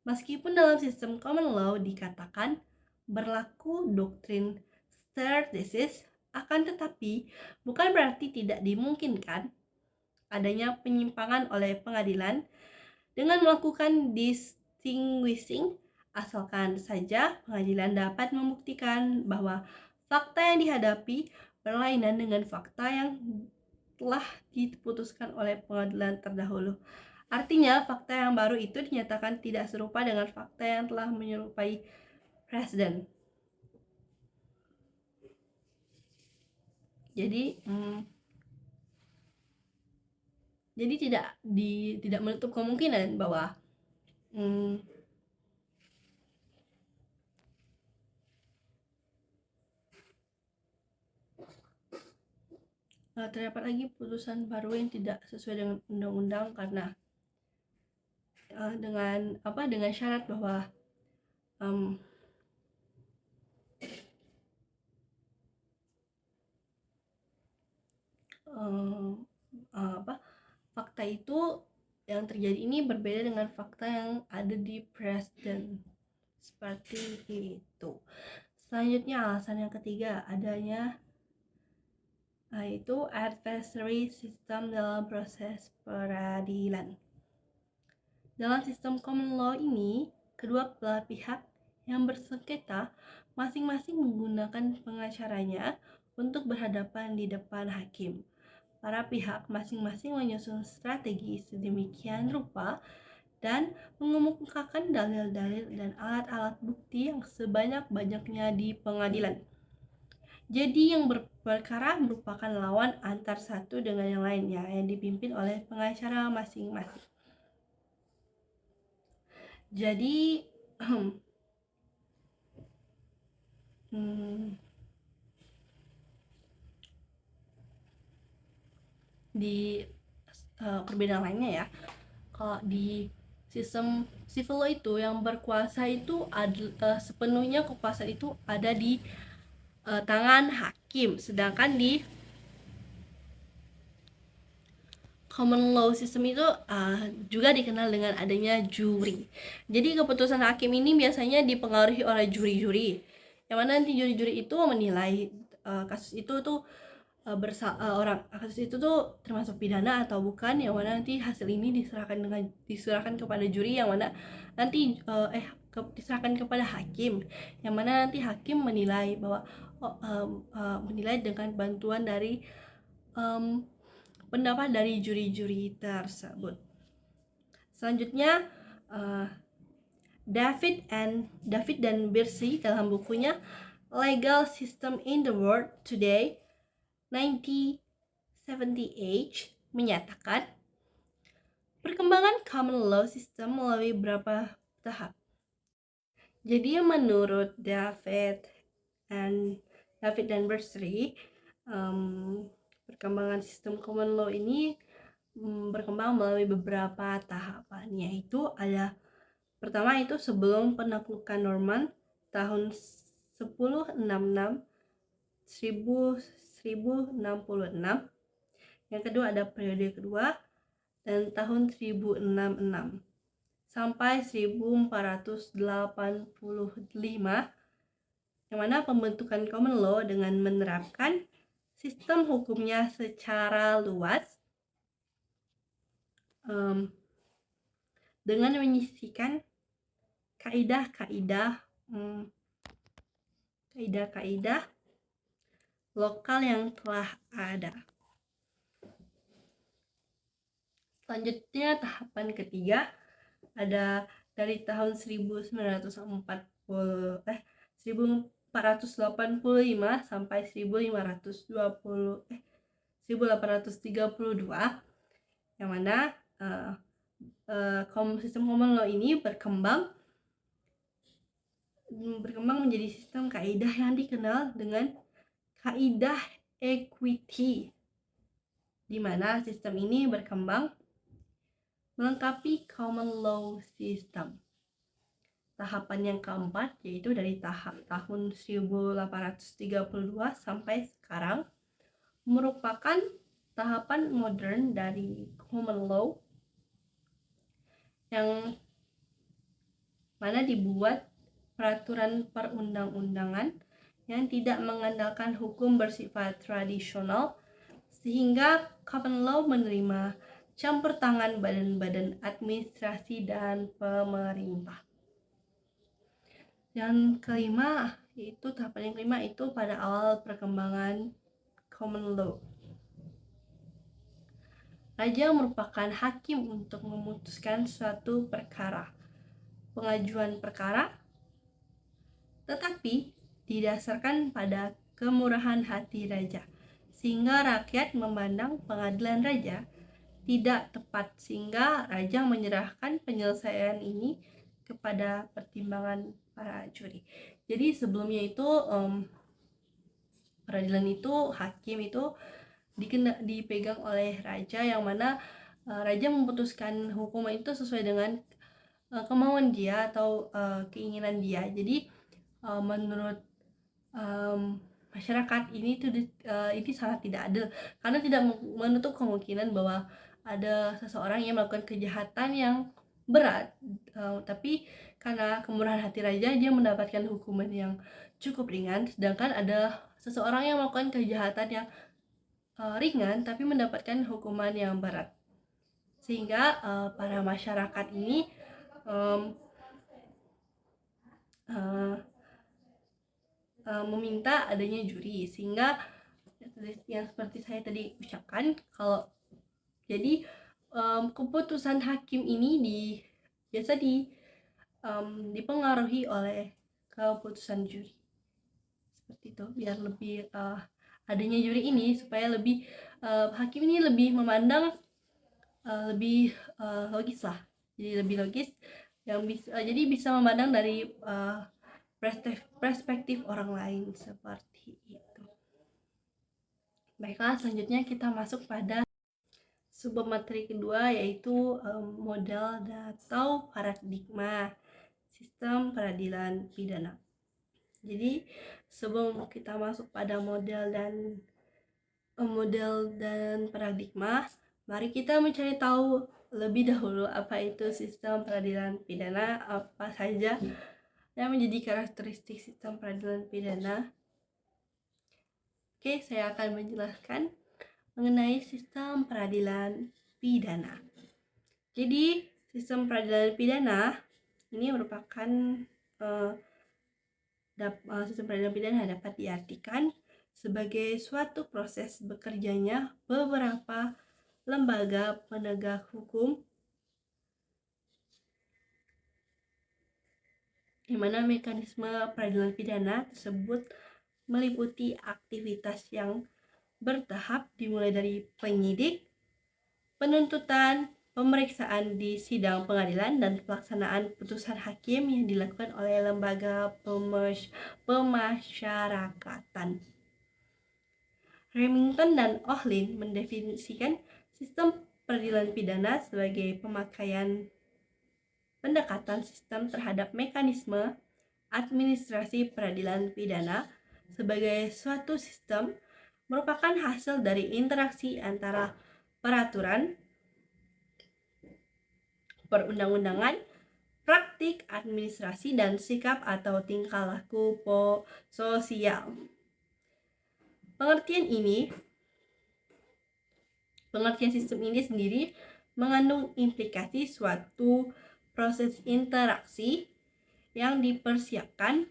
Speaker 1: Meskipun dalam sistem common law dikatakan berlaku doktrin stare decisis, akan tetapi bukan berarti tidak dimungkinkan adanya penyimpangan oleh pengadilan dengan melakukan distinguishing, asalkan saja pengadilan dapat membuktikan bahwa fakta yang dihadapi berlainan dengan fakta yang telah diputuskan oleh pengadilan terdahulu. Artinya, fakta yang baru itu dinyatakan tidak serupa dengan fakta yang telah menyerupai presiden. Jadi tidak menutup kemungkinan bahwa terdapat lagi putusan baru yang tidak sesuai dengan undang-undang karena dengan syarat bahwa fakta itu yang terjadi ini berbeda dengan fakta yang ada di presiden. Seperti itu. Selanjutnya, alasan yang ketiga adanya yaitu adversary system dalam proses peradilan. Dalam sistem common law ini, kedua belah pihak yang bersengketa masing-masing menggunakan pengacaranya untuk berhadapan di depan hakim. Para pihak masing-masing menyusun strategi sedemikian rupa dan mengemukakan dalil-dalil dan alat-alat bukti yang sebanyak-banyaknya di pengadilan. Jadi yang berperkara merupakan lawan antar satu dengan yang lainnya yang dipimpin oleh pengacara masing-masing. Jadi di perbedaan lainnya ya, kalau di sistem civil law itu yang berkuasa itu sepenuhnya kekuasaan itu ada di tangan hakim, sedangkan di common law system itu juga dikenal dengan adanya juri. Jadi keputusan hakim ini biasanya dipengaruhi oleh juri-juri, yang mana nanti juri-juri itu menilai kasus itu tuh kasus itu tuh termasuk pidana atau bukan, yang mana nanti hasil ini diserahkan kepada juri, yang mana nanti diserahkan kepada hakim, yang mana nanti hakim menilai bahwa menilai dengan bantuan dari pendapat dari juri-juri tersebut. Selanjutnya, David dan Bersih dalam bukunya Legal System in the World Today 1978 menyatakan perkembangan common law system melalui beberapa tahap. Jadi menurut David and David dan Bersri, perkembangan sistem common law ini berkembang melalui beberapa tahapan, yaitu ada pertama itu sebelum penaklukan Norman tahun 1066 1066. Yang kedua ada periode kedua dan tahun 1066 sampai 1485, yang mana pembentukan common law dengan menerapkan sistem hukumnya secara luas dengan menyisihkan kaidah-kaidah lokal yang telah ada. Selanjutnya tahapan ketiga ada dari tahun 1485 sampai 1832, yang mana sistem common law ini berkembang menjadi sistem kaidah yang dikenal dengan kaidah equity, di mana sistem ini berkembang melengkapi common law system. Tahapan yang keempat yaitu dari tahun 1832 sampai sekarang merupakan tahapan modern dari common law yang mana dibuat peraturan perundang-undangan yang tidak mengandalkan hukum bersifat tradisional, sehingga common law menerima campur tangan badan-badan administrasi dan pemerintah. Yang kelima, yaitu tahapan yang kelima itu pada awal perkembangan common law. Raja merupakan hakim untuk memutuskan suatu perkara, pengajuan perkara, tetapi didasarkan pada kemurahan hati raja, sehingga rakyat memandang pengadilan raja tidak tepat, sehingga raja menyerahkan penyelesaian ini kepada pertimbangan para juri. Jadi sebelumnya itu peradilan itu, hakim itu dipegang oleh raja, yang mana raja memutuskan hukuman itu sesuai dengan kemauan dia atau keinginan dia. Jadi menurut masyarakat ini sangat tidak adil, karena tidak menutup kemungkinan bahwa ada seseorang yang melakukan kejahatan yang berat, tapi karena kemurahan hati raja dia mendapatkan hukuman yang cukup ringan, sedangkan ada seseorang yang melakukan kejahatan yang ringan tapi mendapatkan hukuman yang berat, sehingga para masyarakat ini meminta adanya juri, sehingga yang seperti saya tadi ucapkan, kalau jadi keputusan hakim ini biasa dipengaruhi oleh keputusan juri, seperti itu. Biar lebih adanya juri ini supaya lebih hakim ini lebih memandang lebih logis lah, jadi lebih logis, yang jadi bisa memandang dari perspektif orang lain, seperti itu. Baiklah, selanjutnya kita masuk pada submateri kedua, yaitu model atau paradigma sistem peradilan pidana. Jadi sebelum kita masuk pada model dan paradigma, mari kita mencari tahu lebih dahulu apa itu sistem peradilan pidana, apa saja yang menjadi karakteristik sistem peradilan pidana. Oke, saya akan menjelaskan mengenai sistem peradilan pidana. Jadi, sistem peradilan pidana ini merupakan sistem peradilan pidana dapat diartikan sebagai suatu proses bekerjanya beberapa lembaga penegak hukum, di mana mekanisme peradilan pidana tersebut meliputi aktivitas yang bertahap, dimulai dari penyidik, penuntutan, pemeriksaan di sidang pengadilan, dan pelaksanaan putusan hakim yang dilakukan oleh lembaga pemasyarakatan. Remington dan Ohlin mendefinisikan sistem peradilan pidana sebagai pemakaian pendekatan sistem terhadap mekanisme administrasi peradilan pidana sebagai suatu sistem merupakan hasil dari interaksi antara peraturan perundang-undangan, praktik administrasi, dan sikap atau tingkah laku sosial. Pengertian sistem ini sendiri mengandung implikasi suatu proses interaksi yang dipersiapkan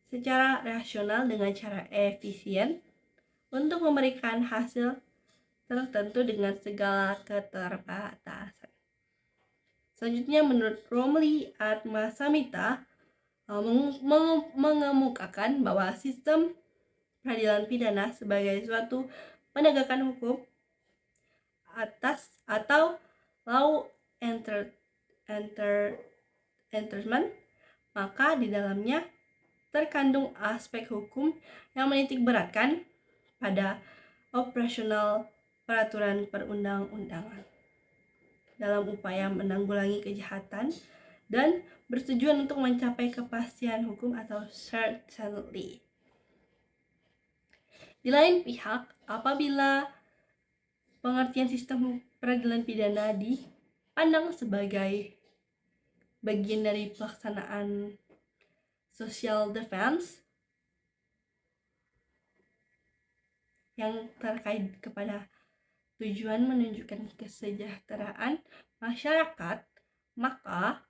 Speaker 1: secara rasional dengan cara efisien untuk memberikan hasil tertentu dengan segala keterbatasan. Selanjutnya, menurut Romilly Atmasamita mengemukakan bahwa sistem peradilan pidana sebagai suatu penegakan hukum atas atau law enforcement, maka di dalamnya terkandung aspek hukum yang menitik beratkan pada operasional peraturan perundang-undangan dalam upaya menanggulangi kejahatan dan bertujuan untuk mencapai kepastian hukum atau certainty. Di lain pihak, apabila pengertian sistem peradilan pidana dipandang sebagai bagian dari pelaksanaan social defense yang terkait kepada tujuan menunjukkan kesejahteraan masyarakat, maka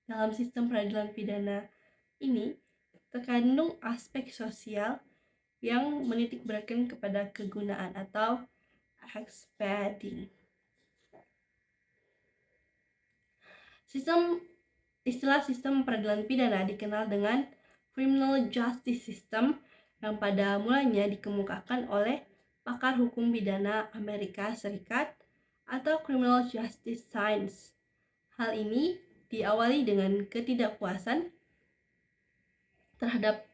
Speaker 1: dalam sistem peradilan pidana ini terkandung aspek sosial yang menitik beratkan kepada kegunaan atau expedient. Istilah sistem peradilan pidana dikenal dengan criminal justice system yang pada mulanya dikemukakan oleh pakar hukum pidana Amerika Serikat atau criminal justice science. Hal ini diawali dengan ketidakpuasan terhadap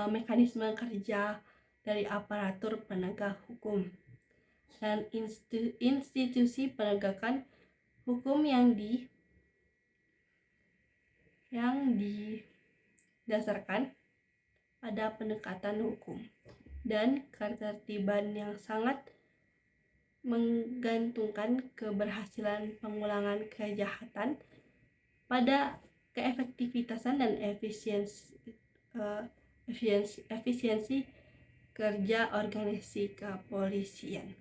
Speaker 1: mekanisme kerja dari aparatur penegak hukum dan institusi penegakan hukum yang didasarkan pada pendekatan hukum dan ketertiban yang sangat menggantungkan keberhasilan pengulangan kejahatan pada keefektivitasan dan efisiensi kerja organisasi kepolisian.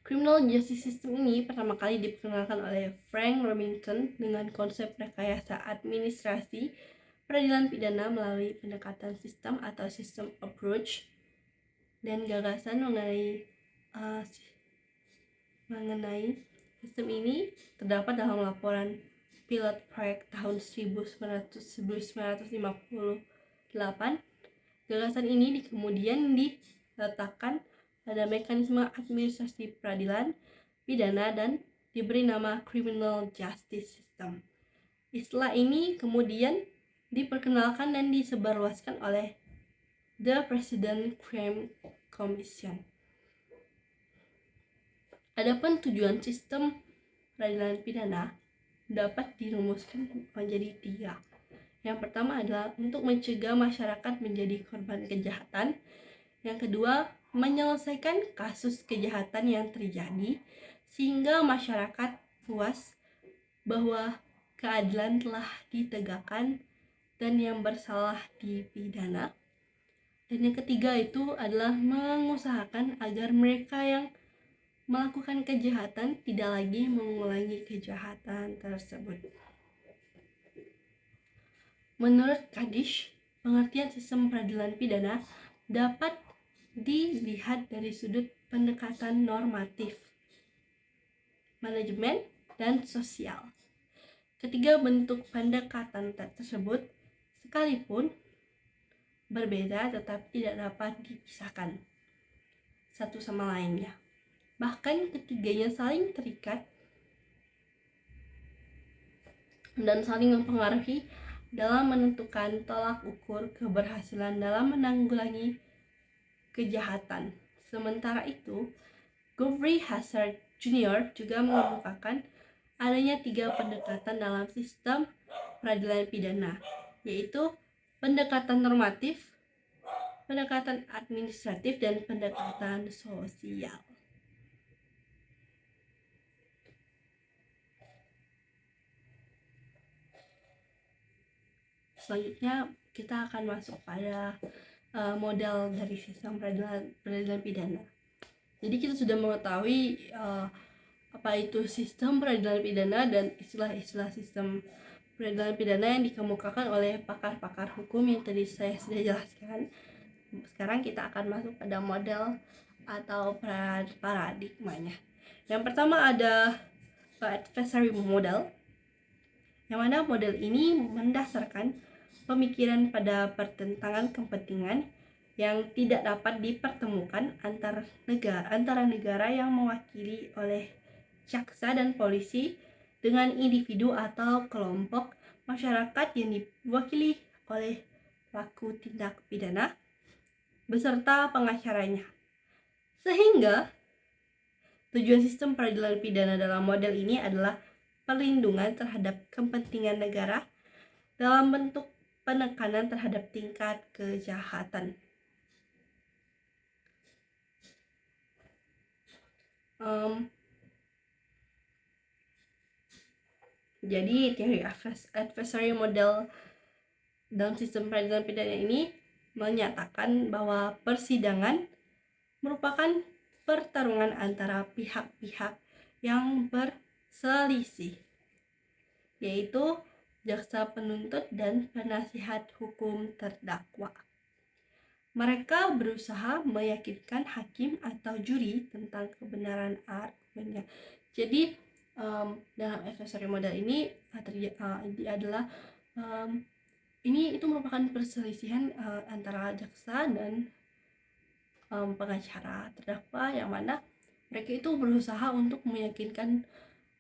Speaker 1: Criminal justice system ini pertama kali diperkenalkan oleh Frank Remington dengan konsep rekayasa administrasi peradilan pidana melalui pendekatan sistem atau system approach, dan gagasan mengenai sistem ini terdapat dalam laporan pilot proyek tahun 1958. Gagasan ini kemudian diletakkan pada mekanisme administrasi peradilan pidana dan diberi nama criminal justice system. Istilah ini kemudian diperkenalkan dan disebarluaskan oleh The President Crime Commission. Adapun tujuan sistem peradilan pidana dapat dirumuskan menjadi 3. Yang pertama adalah untuk mencegah masyarakat menjadi korban kejahatan. Yang kedua, menyelesaikan kasus kejahatan yang terjadi sehingga masyarakat puas bahwa keadilan telah ditegakkan dan yang bersalah dipidana. Dan yang ketiga itu adalah mengusahakan agar mereka yang melakukan kejahatan tidak lagi mengulangi kejahatan tersebut. Menurut Kadish, pengertian sistem peradilan pidana dapat dilihat dari sudut pendekatan normatif, manajemen, dan sosial. Ketiga bentuk pendekatan tersebut sekalipun berbeda tetapi tidak dapat dipisahkan satu sama lainnya. Bahkan ketiganya saling terikat dan saling mempengaruhi dalam menentukan tolak ukur keberhasilan dalam menanggulangi kejahatan. Sementara itu, Geoffrey Hazard Jr. juga mengemukakan adanya 3 pendekatan dalam sistem peradilan pidana, yaitu pendekatan normatif, pendekatan administratif, dan pendekatan sosial. Selanjutnya kita akan masuk pada model dari sistem peradilan pidana. Jadi kita sudah mengetahui apa itu sistem peradilan pidana dan istilah-istilah sistem peradilan pidana yang dikemukakan oleh pakar-pakar hukum yang tadi saya sudah jelaskan. Sekarang kita akan masuk pada model atau paradigmanya. Yang pertama ada adversary model, yang mana model ini mendasarkan pemikiran pada pertentangan kepentingan yang tidak dapat dipertemukan antara negara yang mewakili oleh jaksa dan polisi dengan individu atau kelompok masyarakat yang diwakili oleh pelaku tindak pidana beserta pengacaranya. Sehingga tujuan sistem peradilan pidana dalam model ini adalah perlindungan terhadap kepentingan negara dalam bentuk penekanan terhadap tingkat kejahatan. Jadi teori adversary model dalam sistem peradilan pidana ini menyatakan bahwa persidangan merupakan pertarungan antara pihak-pihak yang berselisih, yaitu jaksa penuntut dan penasihat hukum terdakwa. Mereka berusaha meyakinkan hakim atau juri tentang kebenaran argumennya. Jadi dalam adversary model ini adalah ini itu merupakan perselisihan antara jaksa dan pengacara terdakwa, yang mana mereka itu berusaha untuk meyakinkan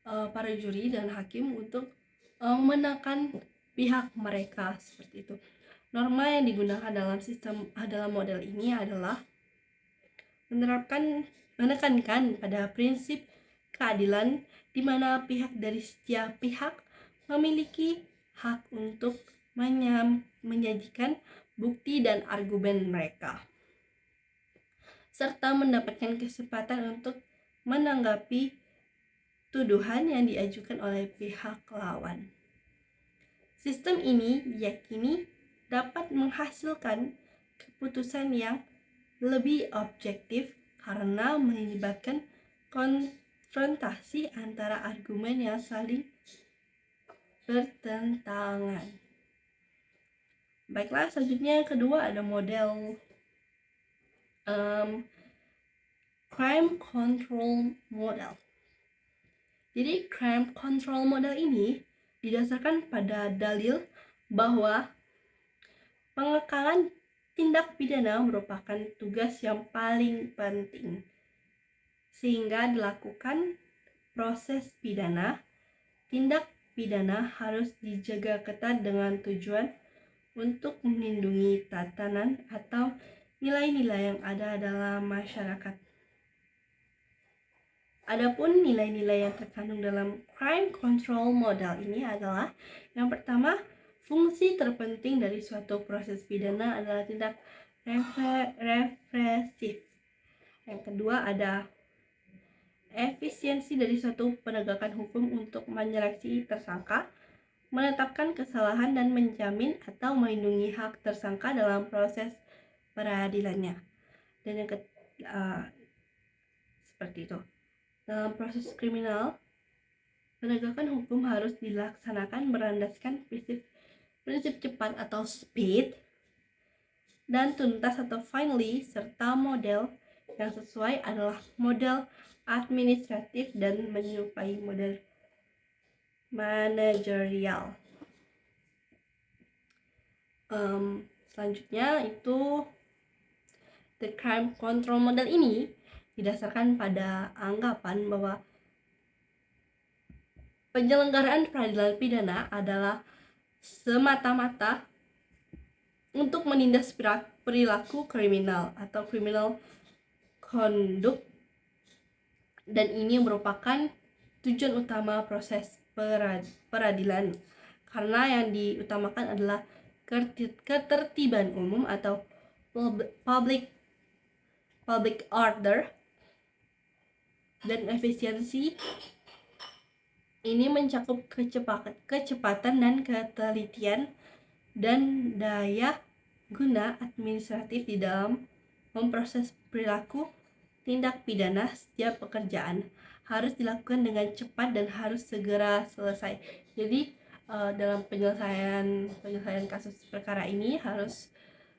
Speaker 1: para juri dan hakim untuk menekan pihak mereka, seperti itu. Norma yang digunakan dalam model ini adalah menekankan pada prinsip keadilan, di mana pihak dari setiap pihak memiliki hak untuk menyajikan bukti dan argumen mereka, serta mendapatkan kesempatan untuk menanggapi tuduhan yang diajukan oleh pihak lawan. Sistem ini diyakini dapat menghasilkan keputusan yang lebih objektif karena melibatkan konfrontasi antara argumen yang saling bertentangan. Baiklah, selanjutnya yang kedua ada model crime control model. Jadi crime control model ini didasarkan pada dalil bahwa pengekangan tindak pidana merupakan tugas yang paling penting, sehingga dilakukan proses pidana. Tindak pidana harus dijaga ketat dengan tujuan untuk melindungi tatanan atau nilai-nilai yang ada dalam masyarakat. Adapun nilai-nilai yang terkandung dalam crime control model ini adalah yang pertama, fungsi terpenting dari suatu proses pidana adalah tindak represif. Yang kedua ada efisiensi dari suatu penegakan hukum untuk menyeleksi tersangka, menetapkan kesalahan dan menjamin atau melindungi hak tersangka dalam proses peradilannya. Dan yang seperti itu. Dalam proses kriminal, penegakan hukum harus dilaksanakan berlandaskan prinsip cepat atau speed, dan tuntas atau finally, serta model yang sesuai adalah model administratif dan menyerupai model manajerial. Selanjutnya itu the crime control model ini didasarkan pada anggapan bahwa penyelenggaraan peradilan pidana adalah semata-mata untuk menindas perilaku kriminal atau criminal conduct, dan ini merupakan tujuan utama proses peradilan karena yang diutamakan adalah ketertiban umum atau public order, dan efisiensi ini mencakup kecepatan dan ketelitian dan daya guna administratif di dalam memproses perilaku tindak pidana. Setiap pekerjaan harus dilakukan dengan cepat dan harus segera selesai. Jadi dalam penyelesaian kasus perkara ini harus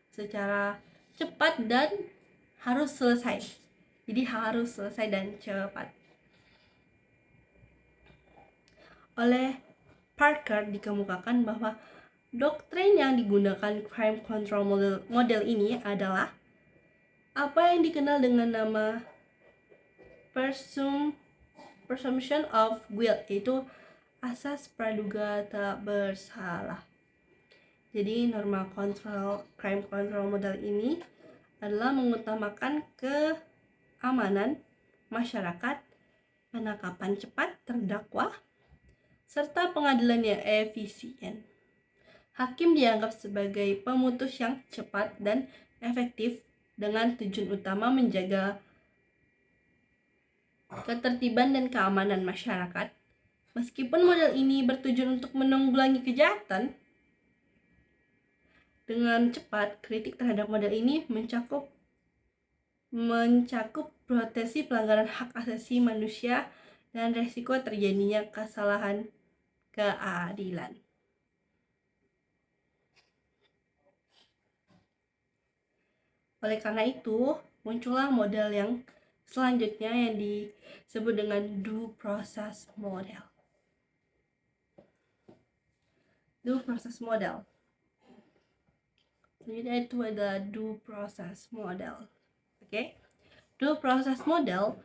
Speaker 1: secara cepat dan harus selesai. Jadi harus selesai dan cepat. Oleh Parker dikemukakan bahwa doktrin yang digunakan crime control model ini adalah apa yang dikenal dengan nama presumption of guilt, yaitu asas praduga tak bersalah. Jadi norma crime control model ini adalah mengutamakan keamanan masyarakat, penangkapan cepat terdakwa, serta pengadilan yang efisien. Hakim dianggap sebagai pemutus yang cepat dan efektif dengan tujuan utama menjaga ketertiban dan keamanan masyarakat. Meskipun model ini bertujuan untuk menanggulangi kejahatan dengan cepat, kritik terhadap model ini mencakup proteksi pelanggaran hak asasi manusia dan resiko terjadinya kesalahan keadilan. Oleh karena itu, muncullah model yang selanjutnya yang disebut dengan due process model. Due process model. Selanjutnya itu adalah due process model. Oke. Due process model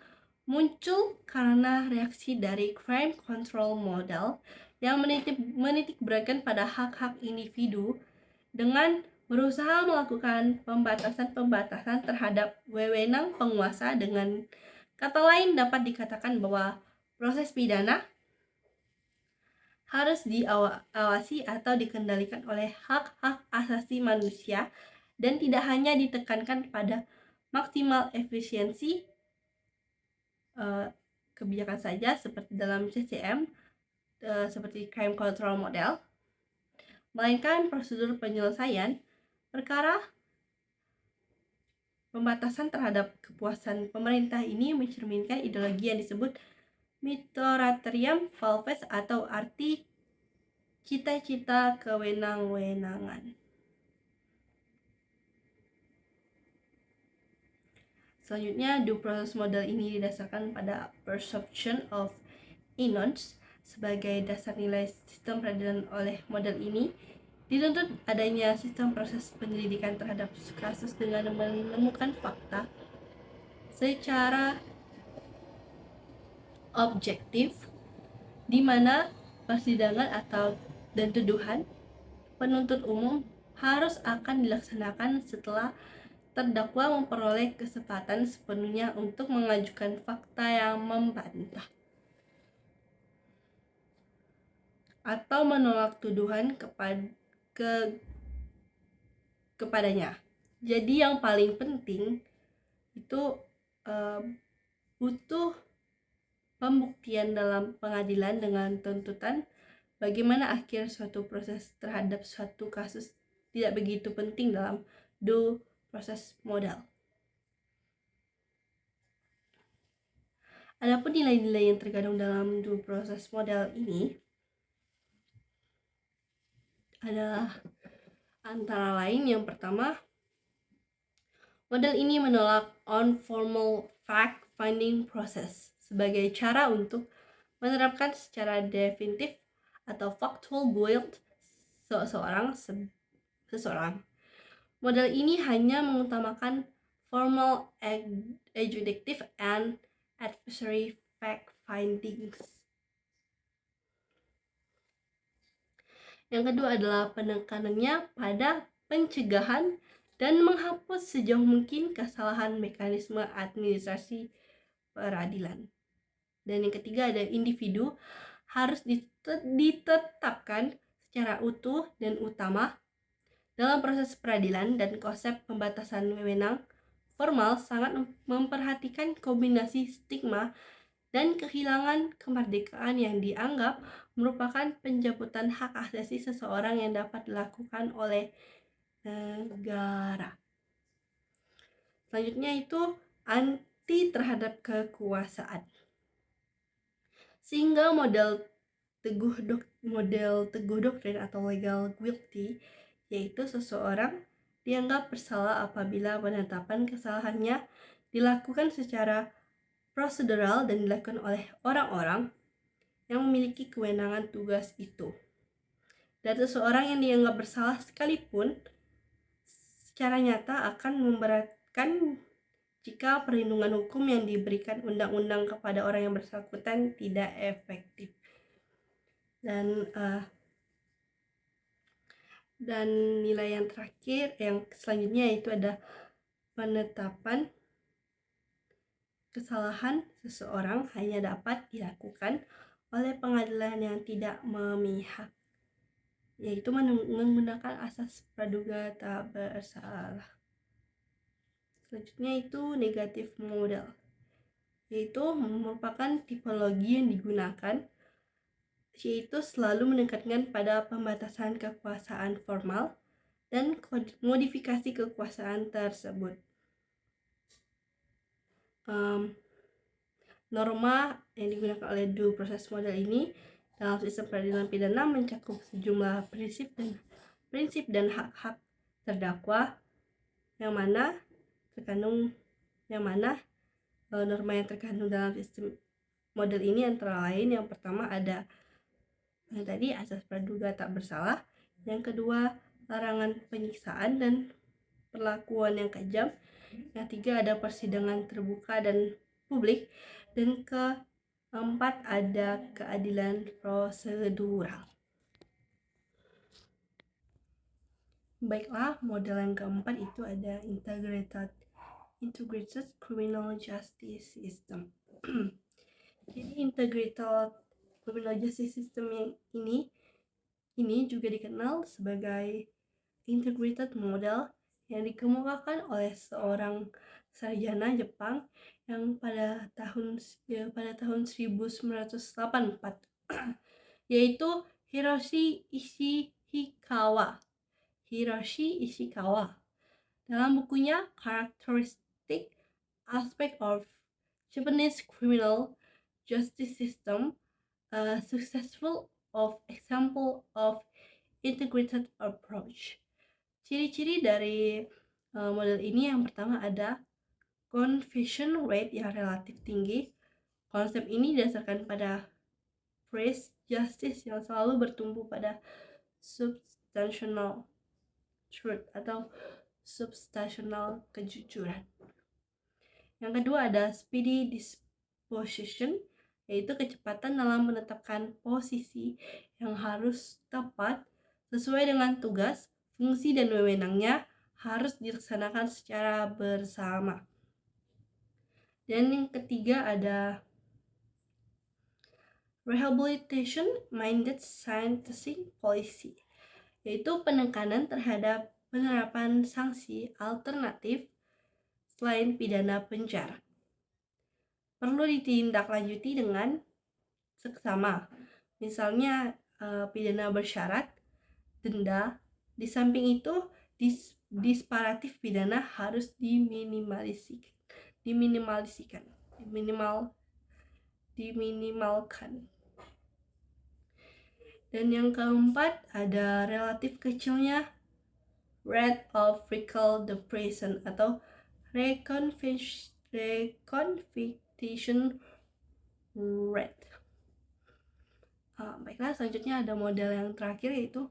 Speaker 1: muncul karena reaksi dari crime control model yang menitik beratkan pada hak-hak individu dengan berusaha melakukan pembatasan terhadap wewenang penguasa. Dengan kata lain, dapat dikatakan bahwa proses pidana harus diawasi atau dikendalikan oleh hak-hak asasi manusia dan tidak hanya ditekankan pada maksimal efisiensi kebijakan saja seperti dalam CCM, seperti crime control model, melainkan prosedur penyelesaian perkara. Pembatasan terhadap kepuasan pemerintah ini mencerminkan ideologi yang disebut mithraeum valves atau arti cita-cita kewenang-wenangan. Selanjutnya, due process model ini didasarkan pada presumption of innocence sebagai dasar nilai sistem peradilan. Oleh model ini dituntut adanya sistem proses penyelidikan terhadap kasus dengan menemukan fakta secara objektif, di mana persidangan dan tuduhan penuntut umum harus akan dilaksanakan setelah terdakwa memperoleh kesempatan sepenuhnya untuk mengajukan fakta yang membantah atau menolak tuduhan kepadanya. Jadi yang paling penting itu butuh pembuktian dalam pengadilan dengan tuntutan. Bagaimana akhir suatu proses terhadap suatu kasus tidak begitu penting dalam due process model. Adapun nilai-nilai yang terkandung dalam due process model ini adalah antara lain, yang pertama, model ini menolak on-formal fact-finding process sebagai cara untuk menerapkan secara definitif atau factual guilt seseorang. Model ini hanya mengutamakan formal adjudicative and adversary fact findings. Yang kedua adalah penekanannya pada pencegahan dan menghapus sejauh mungkin kesalahan mekanisme administrasi peradilan. Dan yang ketiga ada individu harus ditetapkan secara utuh dan utama dalam proses peradilan, dan konsep pembatasan wewenang formal sangat memperhatikan kombinasi stigma dan kehilangan kemerdekaan yang dianggap merupakan pencabutan hak asasi seseorang yang dapat dilakukan oleh negara. Selanjutnya itu anti terhadap kekuasaan. Sehingga model teguh doktrin atau legal guilty, yaitu seseorang dianggap bersalah apabila penetapan kesalahannya dilakukan secara prosedural dan dilakukan oleh orang-orang yang memiliki kewenangan tugas itu. Dan seseorang yang dianggap bersalah sekalipun secara nyata akan memberatkan jika perlindungan hukum yang diberikan undang-undang kepada orang yang bersangkutan tidak efektif. Dan nilai yang terakhir, yang selanjutnya itu ada penetapan kesalahan seseorang hanya dapat dilakukan oleh pengadilan yang tidak memihak, yaitu menggunakan asas praduga tak bersalah. Selanjutnya itu negatif model, yaitu merupakan tipologi yang digunakan, yaitu selalu menekankan pada pembatasan kekuasaan formal dan modifikasi kekuasaan tersebut. Norma yang digunakan oleh dua proses model ini dalam sistem peradilan pidana mencakup sejumlah prinsip dan hak-hak terdakwa yang mana norma yang terkandung dalam sistem model ini antara lain yang pertama ada yang tadi asas praduga tak bersalah, yang kedua larangan penyiksaan dan perlakuan yang kejam, yang ketiga ada persidangan terbuka dan publik, dan keempat ada keadilan prosedural. Baiklah, model yang keempat itu ada integrated criminal justice system. Jadi integrated criminal justice system yang ini juga dikenal sebagai integrated model yang dikemukakan oleh seorang sarjana Jepang yang pada tahun 1984 yaitu Hiroshi Ishikawa. Dalam bukunya Characteristic Aspect of Japanese Criminal Justice System, a successful example of integrated approach. Ciri-ciri dari model ini yang pertama ada conviction rate yang relatif tinggi. Konsep ini didasarkan pada phrase justice yang selalu bertumbuh pada substantial truth atau substantial kejujuran. Yang kedua ada speedy disposition, yaitu kecepatan dalam menetapkan posisi yang harus tepat sesuai dengan tugas, fungsi, dan wewenangnya harus dilaksanakan secara bersama. Dan yang ketiga ada rehabilitation minded sentencing policy, yaitu penekanan terhadap penerapan sanksi alternatif selain pidana penjara. Perlu ditindaklanjuti dengan seksama, misalnya pidana bersyarat, denda. Di samping itu disparatif pidana harus diminimalkan. Dan yang keempat ada relatif kecilnya rate of recall depression atau reconviction rate. Baiklah, selanjutnya ada model yang terakhir yaitu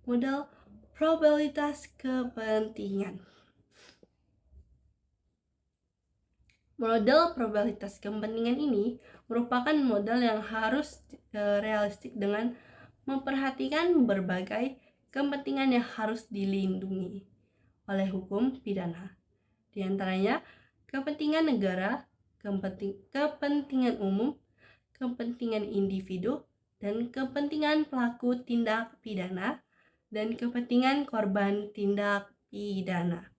Speaker 1: model probabilitas kepentingan. Model probabilitas kepentingan ini merupakan model yang harus realistik dengan memperhatikan berbagai kepentingan yang harus dilindungi oleh hukum pidana. Di antaranya kepentingan negara, kepentingan umum, kepentingan individu, dan kepentingan pelaku tindak pidana, dan kepentingan korban tindak pidana.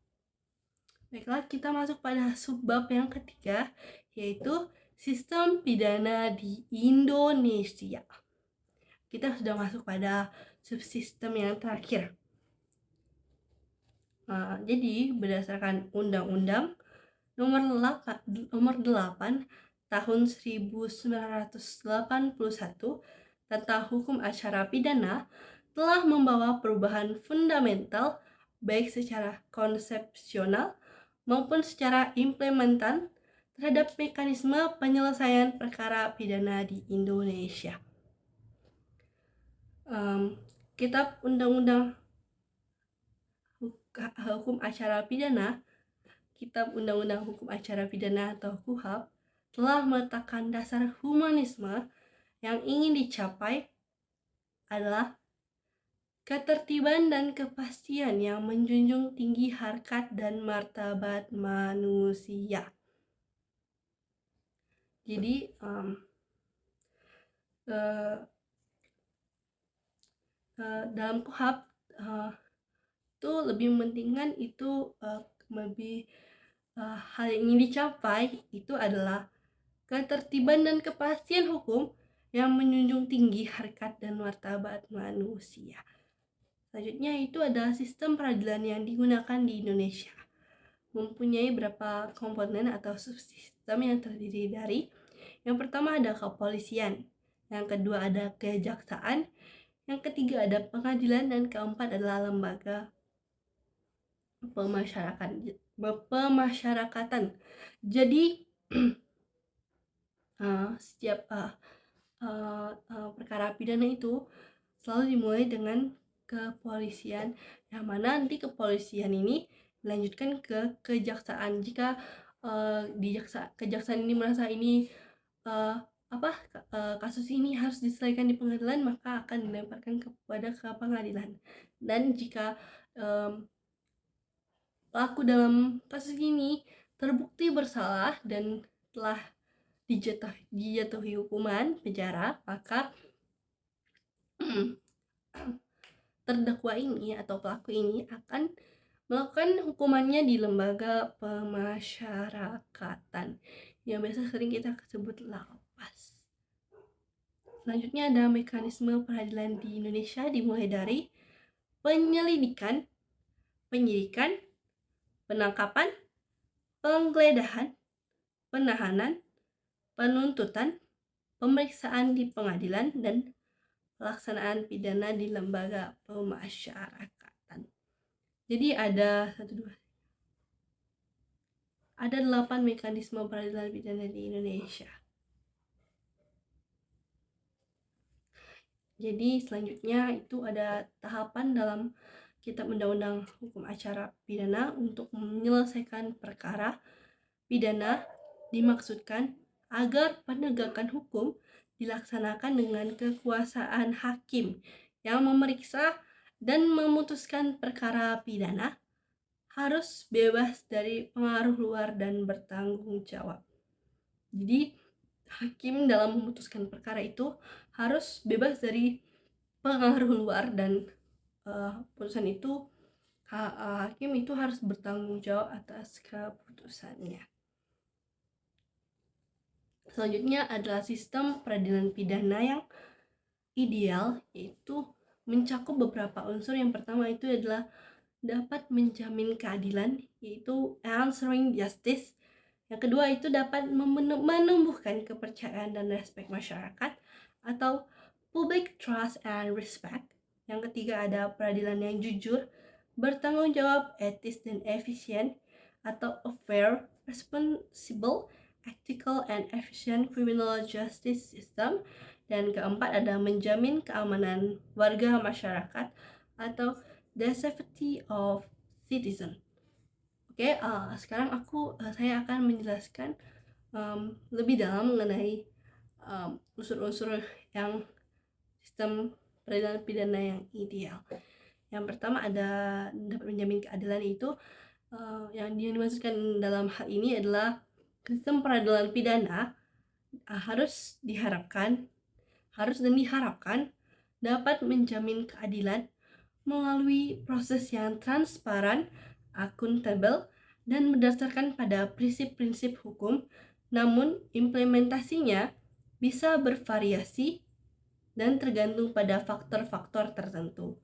Speaker 1: Baiklah, kita masuk pada subbab yang ketiga, yaitu sistem pidana di Indonesia. Kita sudah masuk pada subsistem yang terakhir. Jadi, berdasarkan Undang-Undang nomor 8 tahun 1981 tentang hukum acara pidana telah membawa perubahan fundamental baik secara konsepsional maupun secara implementan terhadap mekanisme penyelesaian perkara pidana di Indonesia. Kitab Undang-Undang Hukum Acara Pidana, Kitab Undang-Undang Hukum Acara Pidana atau KUHAP, telah meletakkan dasar humanisme yang ingin dicapai adalah ketertiban dan kepastian yang menjunjung tinggi harkat dan martabat manusia. Jadi dalam KUHAP itu lebih mementingkan itu hal yang ingin dicapai itu adalah ketertiban dan kepastian hukum yang menjunjung tinggi harkat dan martabat manusia. Selanjutnya itu adalah sistem peradilan yang digunakan di Indonesia. Mempunyai beberapa komponen atau subsistem yang terdiri dari yang pertama ada kepolisian, yang kedua ada kejaksaan, yang ketiga ada pengadilan, dan keempat adalah lembaga pemasyarakatan. Jadi setiap perkara pidana itu selalu dimulai dengan kepolisian, yang mana nanti kepolisian ini dilanjutkan ke kejaksaan. Jika kejaksaan ini merasa ini kasus ini harus diselesaikan di pengadilan, maka akan dilemparkan kepada ke pengadilan. Dan jika pelaku dalam kasus ini terbukti bersalah dan telah dijatuhi hukuman penjara, maka terdakwa ini atau pelaku ini akan melakukan hukumannya di lembaga pemasyarakatan yang biasa sering kita sebut lapas. Selanjutnya ada mekanisme peradilan di Indonesia, dimulai dari penyelidikan, penyidikan, penangkapan, penggeledahan, penahanan, penuntutan, pemeriksaan di pengadilan, dan pelaksanaan pidana di lembaga pemasyarakatan. Jadi ada 8 mekanisme peradilan pidana di Indonesia. Jadi selanjutnya itu ada tahapan dalam Kitab Undang-Undang Hukum Acara Pidana untuk menyelesaikan perkara pidana. Dimaksudkan agar penegakan hukum dilaksanakan dengan kekuasaan hakim yang memeriksa dan memutuskan perkara pidana harus bebas dari pengaruh luar dan bertanggung jawab. Jadi hakim dalam memutuskan perkara itu harus bebas dari pengaruh luar, dan putusan itu hakim itu harus bertanggung jawab atas keputusannya. Selanjutnya adalah sistem peradilan pidana yang ideal, yaitu mencakup beberapa unsur. Yang pertama itu adalah dapat menjamin keadilan, yaitu ensuring justice. Yang kedua itu dapat menumbuhkan kepercayaan dan respek masyarakat atau public trust and respect. Yang ketiga ada peradilan yang jujur, bertanggung jawab, etis, dan efisien, atau a fair, responsible, ethical, and efficient criminal justice system. Dan keempat ada menjamin keamanan warga masyarakat atau the safety of citizen. Oke, sekarang saya akan menjelaskan lebih dalam mengenai unsur-unsur yang sistem peradilan pidana yang ideal. Yang pertama ada dapat menjamin keadilan, itu yang dimaksudkan dalam hal ini adalah sistem peradilan pidana harus diharapkan dapat menjamin keadilan melalui proses yang transparan, akuntabel, dan berdasarkan pada prinsip-prinsip hukum, namun implementasinya bisa bervariasi dan tergantung pada faktor-faktor tertentu.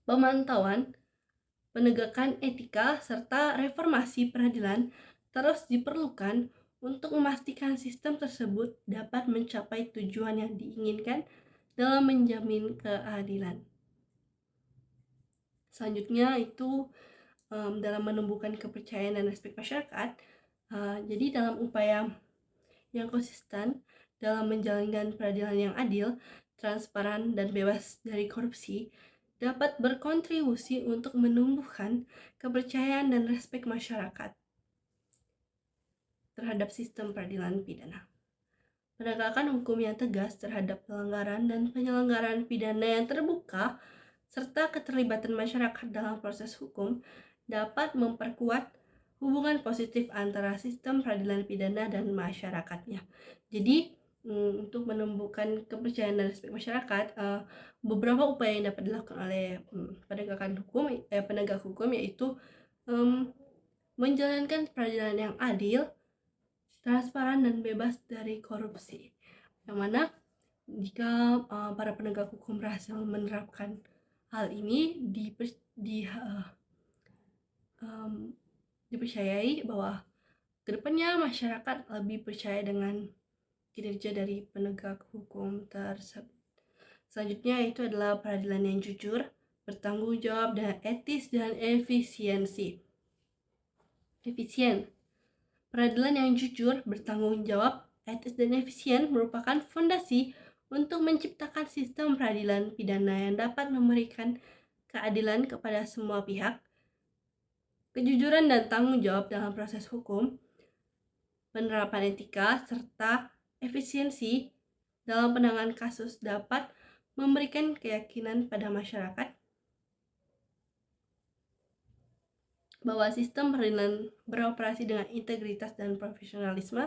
Speaker 1: Pemantauan, penegakan etika, serta reformasi peradilan terus diperlukan untuk memastikan sistem tersebut dapat mencapai tujuan yang diinginkan dalam menjamin keadilan. Selanjutnya itu dalam menumbuhkan kepercayaan dan respek masyarakat. Jadi dalam upaya yang konsisten dalam menjalankan peradilan yang adil, transparan, dan bebas dari korupsi dapat berkontribusi untuk menumbuhkan kepercayaan dan respek masyarakat terhadap sistem peradilan pidana. Penegakan hukum yang tegas terhadap pelanggaran dan penyelenggaraan pidana yang terbuka serta keterlibatan masyarakat dalam proses hukum dapat memperkuat hubungan positif antara sistem peradilan pidana dan masyarakatnya. Jadi untuk menumbuhkan kepercayaan dan respek masyarakat, beberapa upaya yang dapat dilakukan oleh penegak hukum yaitu menjalankan peradilan yang adil, transparan, dan bebas dari korupsi. Yang mana jika para penegak hukum berhasil menerapkan hal ini, dipercayai bahwa kedepannya masyarakat lebih percaya dengan kinerja dari penegak hukum tersebut. Selanjutnya itu adalah peradilan yang jujur, bertanggung jawab, dan etis dan efisien. Peradilan yang jujur, bertanggung jawab, etis, dan efisien merupakan fondasi untuk menciptakan sistem peradilan pidana yang dapat memberikan keadilan kepada semua pihak, kejujuran dan tanggung jawab dalam proses hukum, penerapan etika, serta efisiensi dalam penanganan kasus dapat memberikan keyakinan pada masyarakat bahwa sistem peradilan beroperasi dengan integritas dan profesionalisme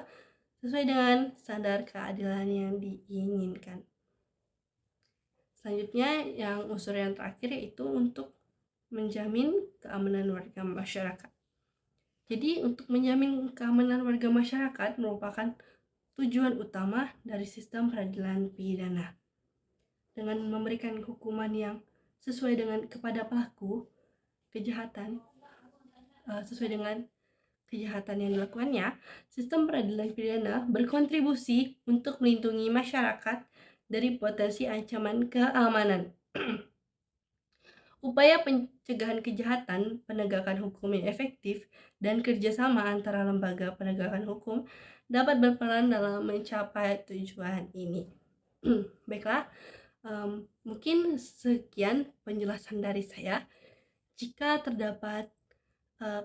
Speaker 1: sesuai dengan standar keadilan yang diinginkan. Selanjutnya, unsur yang terakhir yaitu untuk menjamin keamanan warga masyarakat. Jadi untuk menjamin keamanan warga masyarakat merupakan tujuan utama dari sistem peradilan pidana. Dengan memberikan hukuman yang sesuai dengan kepada pelaku kejahatan, sesuai dengan kejahatan yang dilakukannya, sistem peradilan pidana berkontribusi untuk melindungi masyarakat dari potensi ancaman keamanan. Upaya pencegahan kejahatan, penegakan hukum yang efektif, dan kerjasama antara lembaga penegakan hukum dapat berperan dalam mencapai tujuan ini. Baiklah, mungkin sekian penjelasan dari saya. Jika terdapat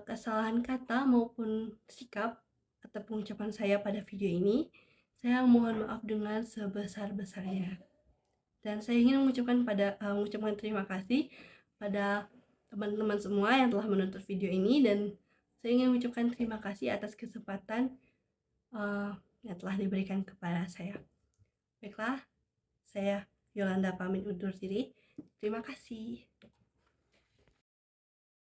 Speaker 1: kesalahan kata maupun sikap atau pengucapan saya pada video ini, saya mohon maaf dengan sebesar-besarnya. Dan saya ingin mengucapkan terima kasih pada teman-teman semua yang telah menonton video ini, dan saya ingin mengucapkan terima kasih atas kesempatan yang telah diberikan kepada saya. Baiklah, saya Yolanda pamit undur diri. Terima kasih.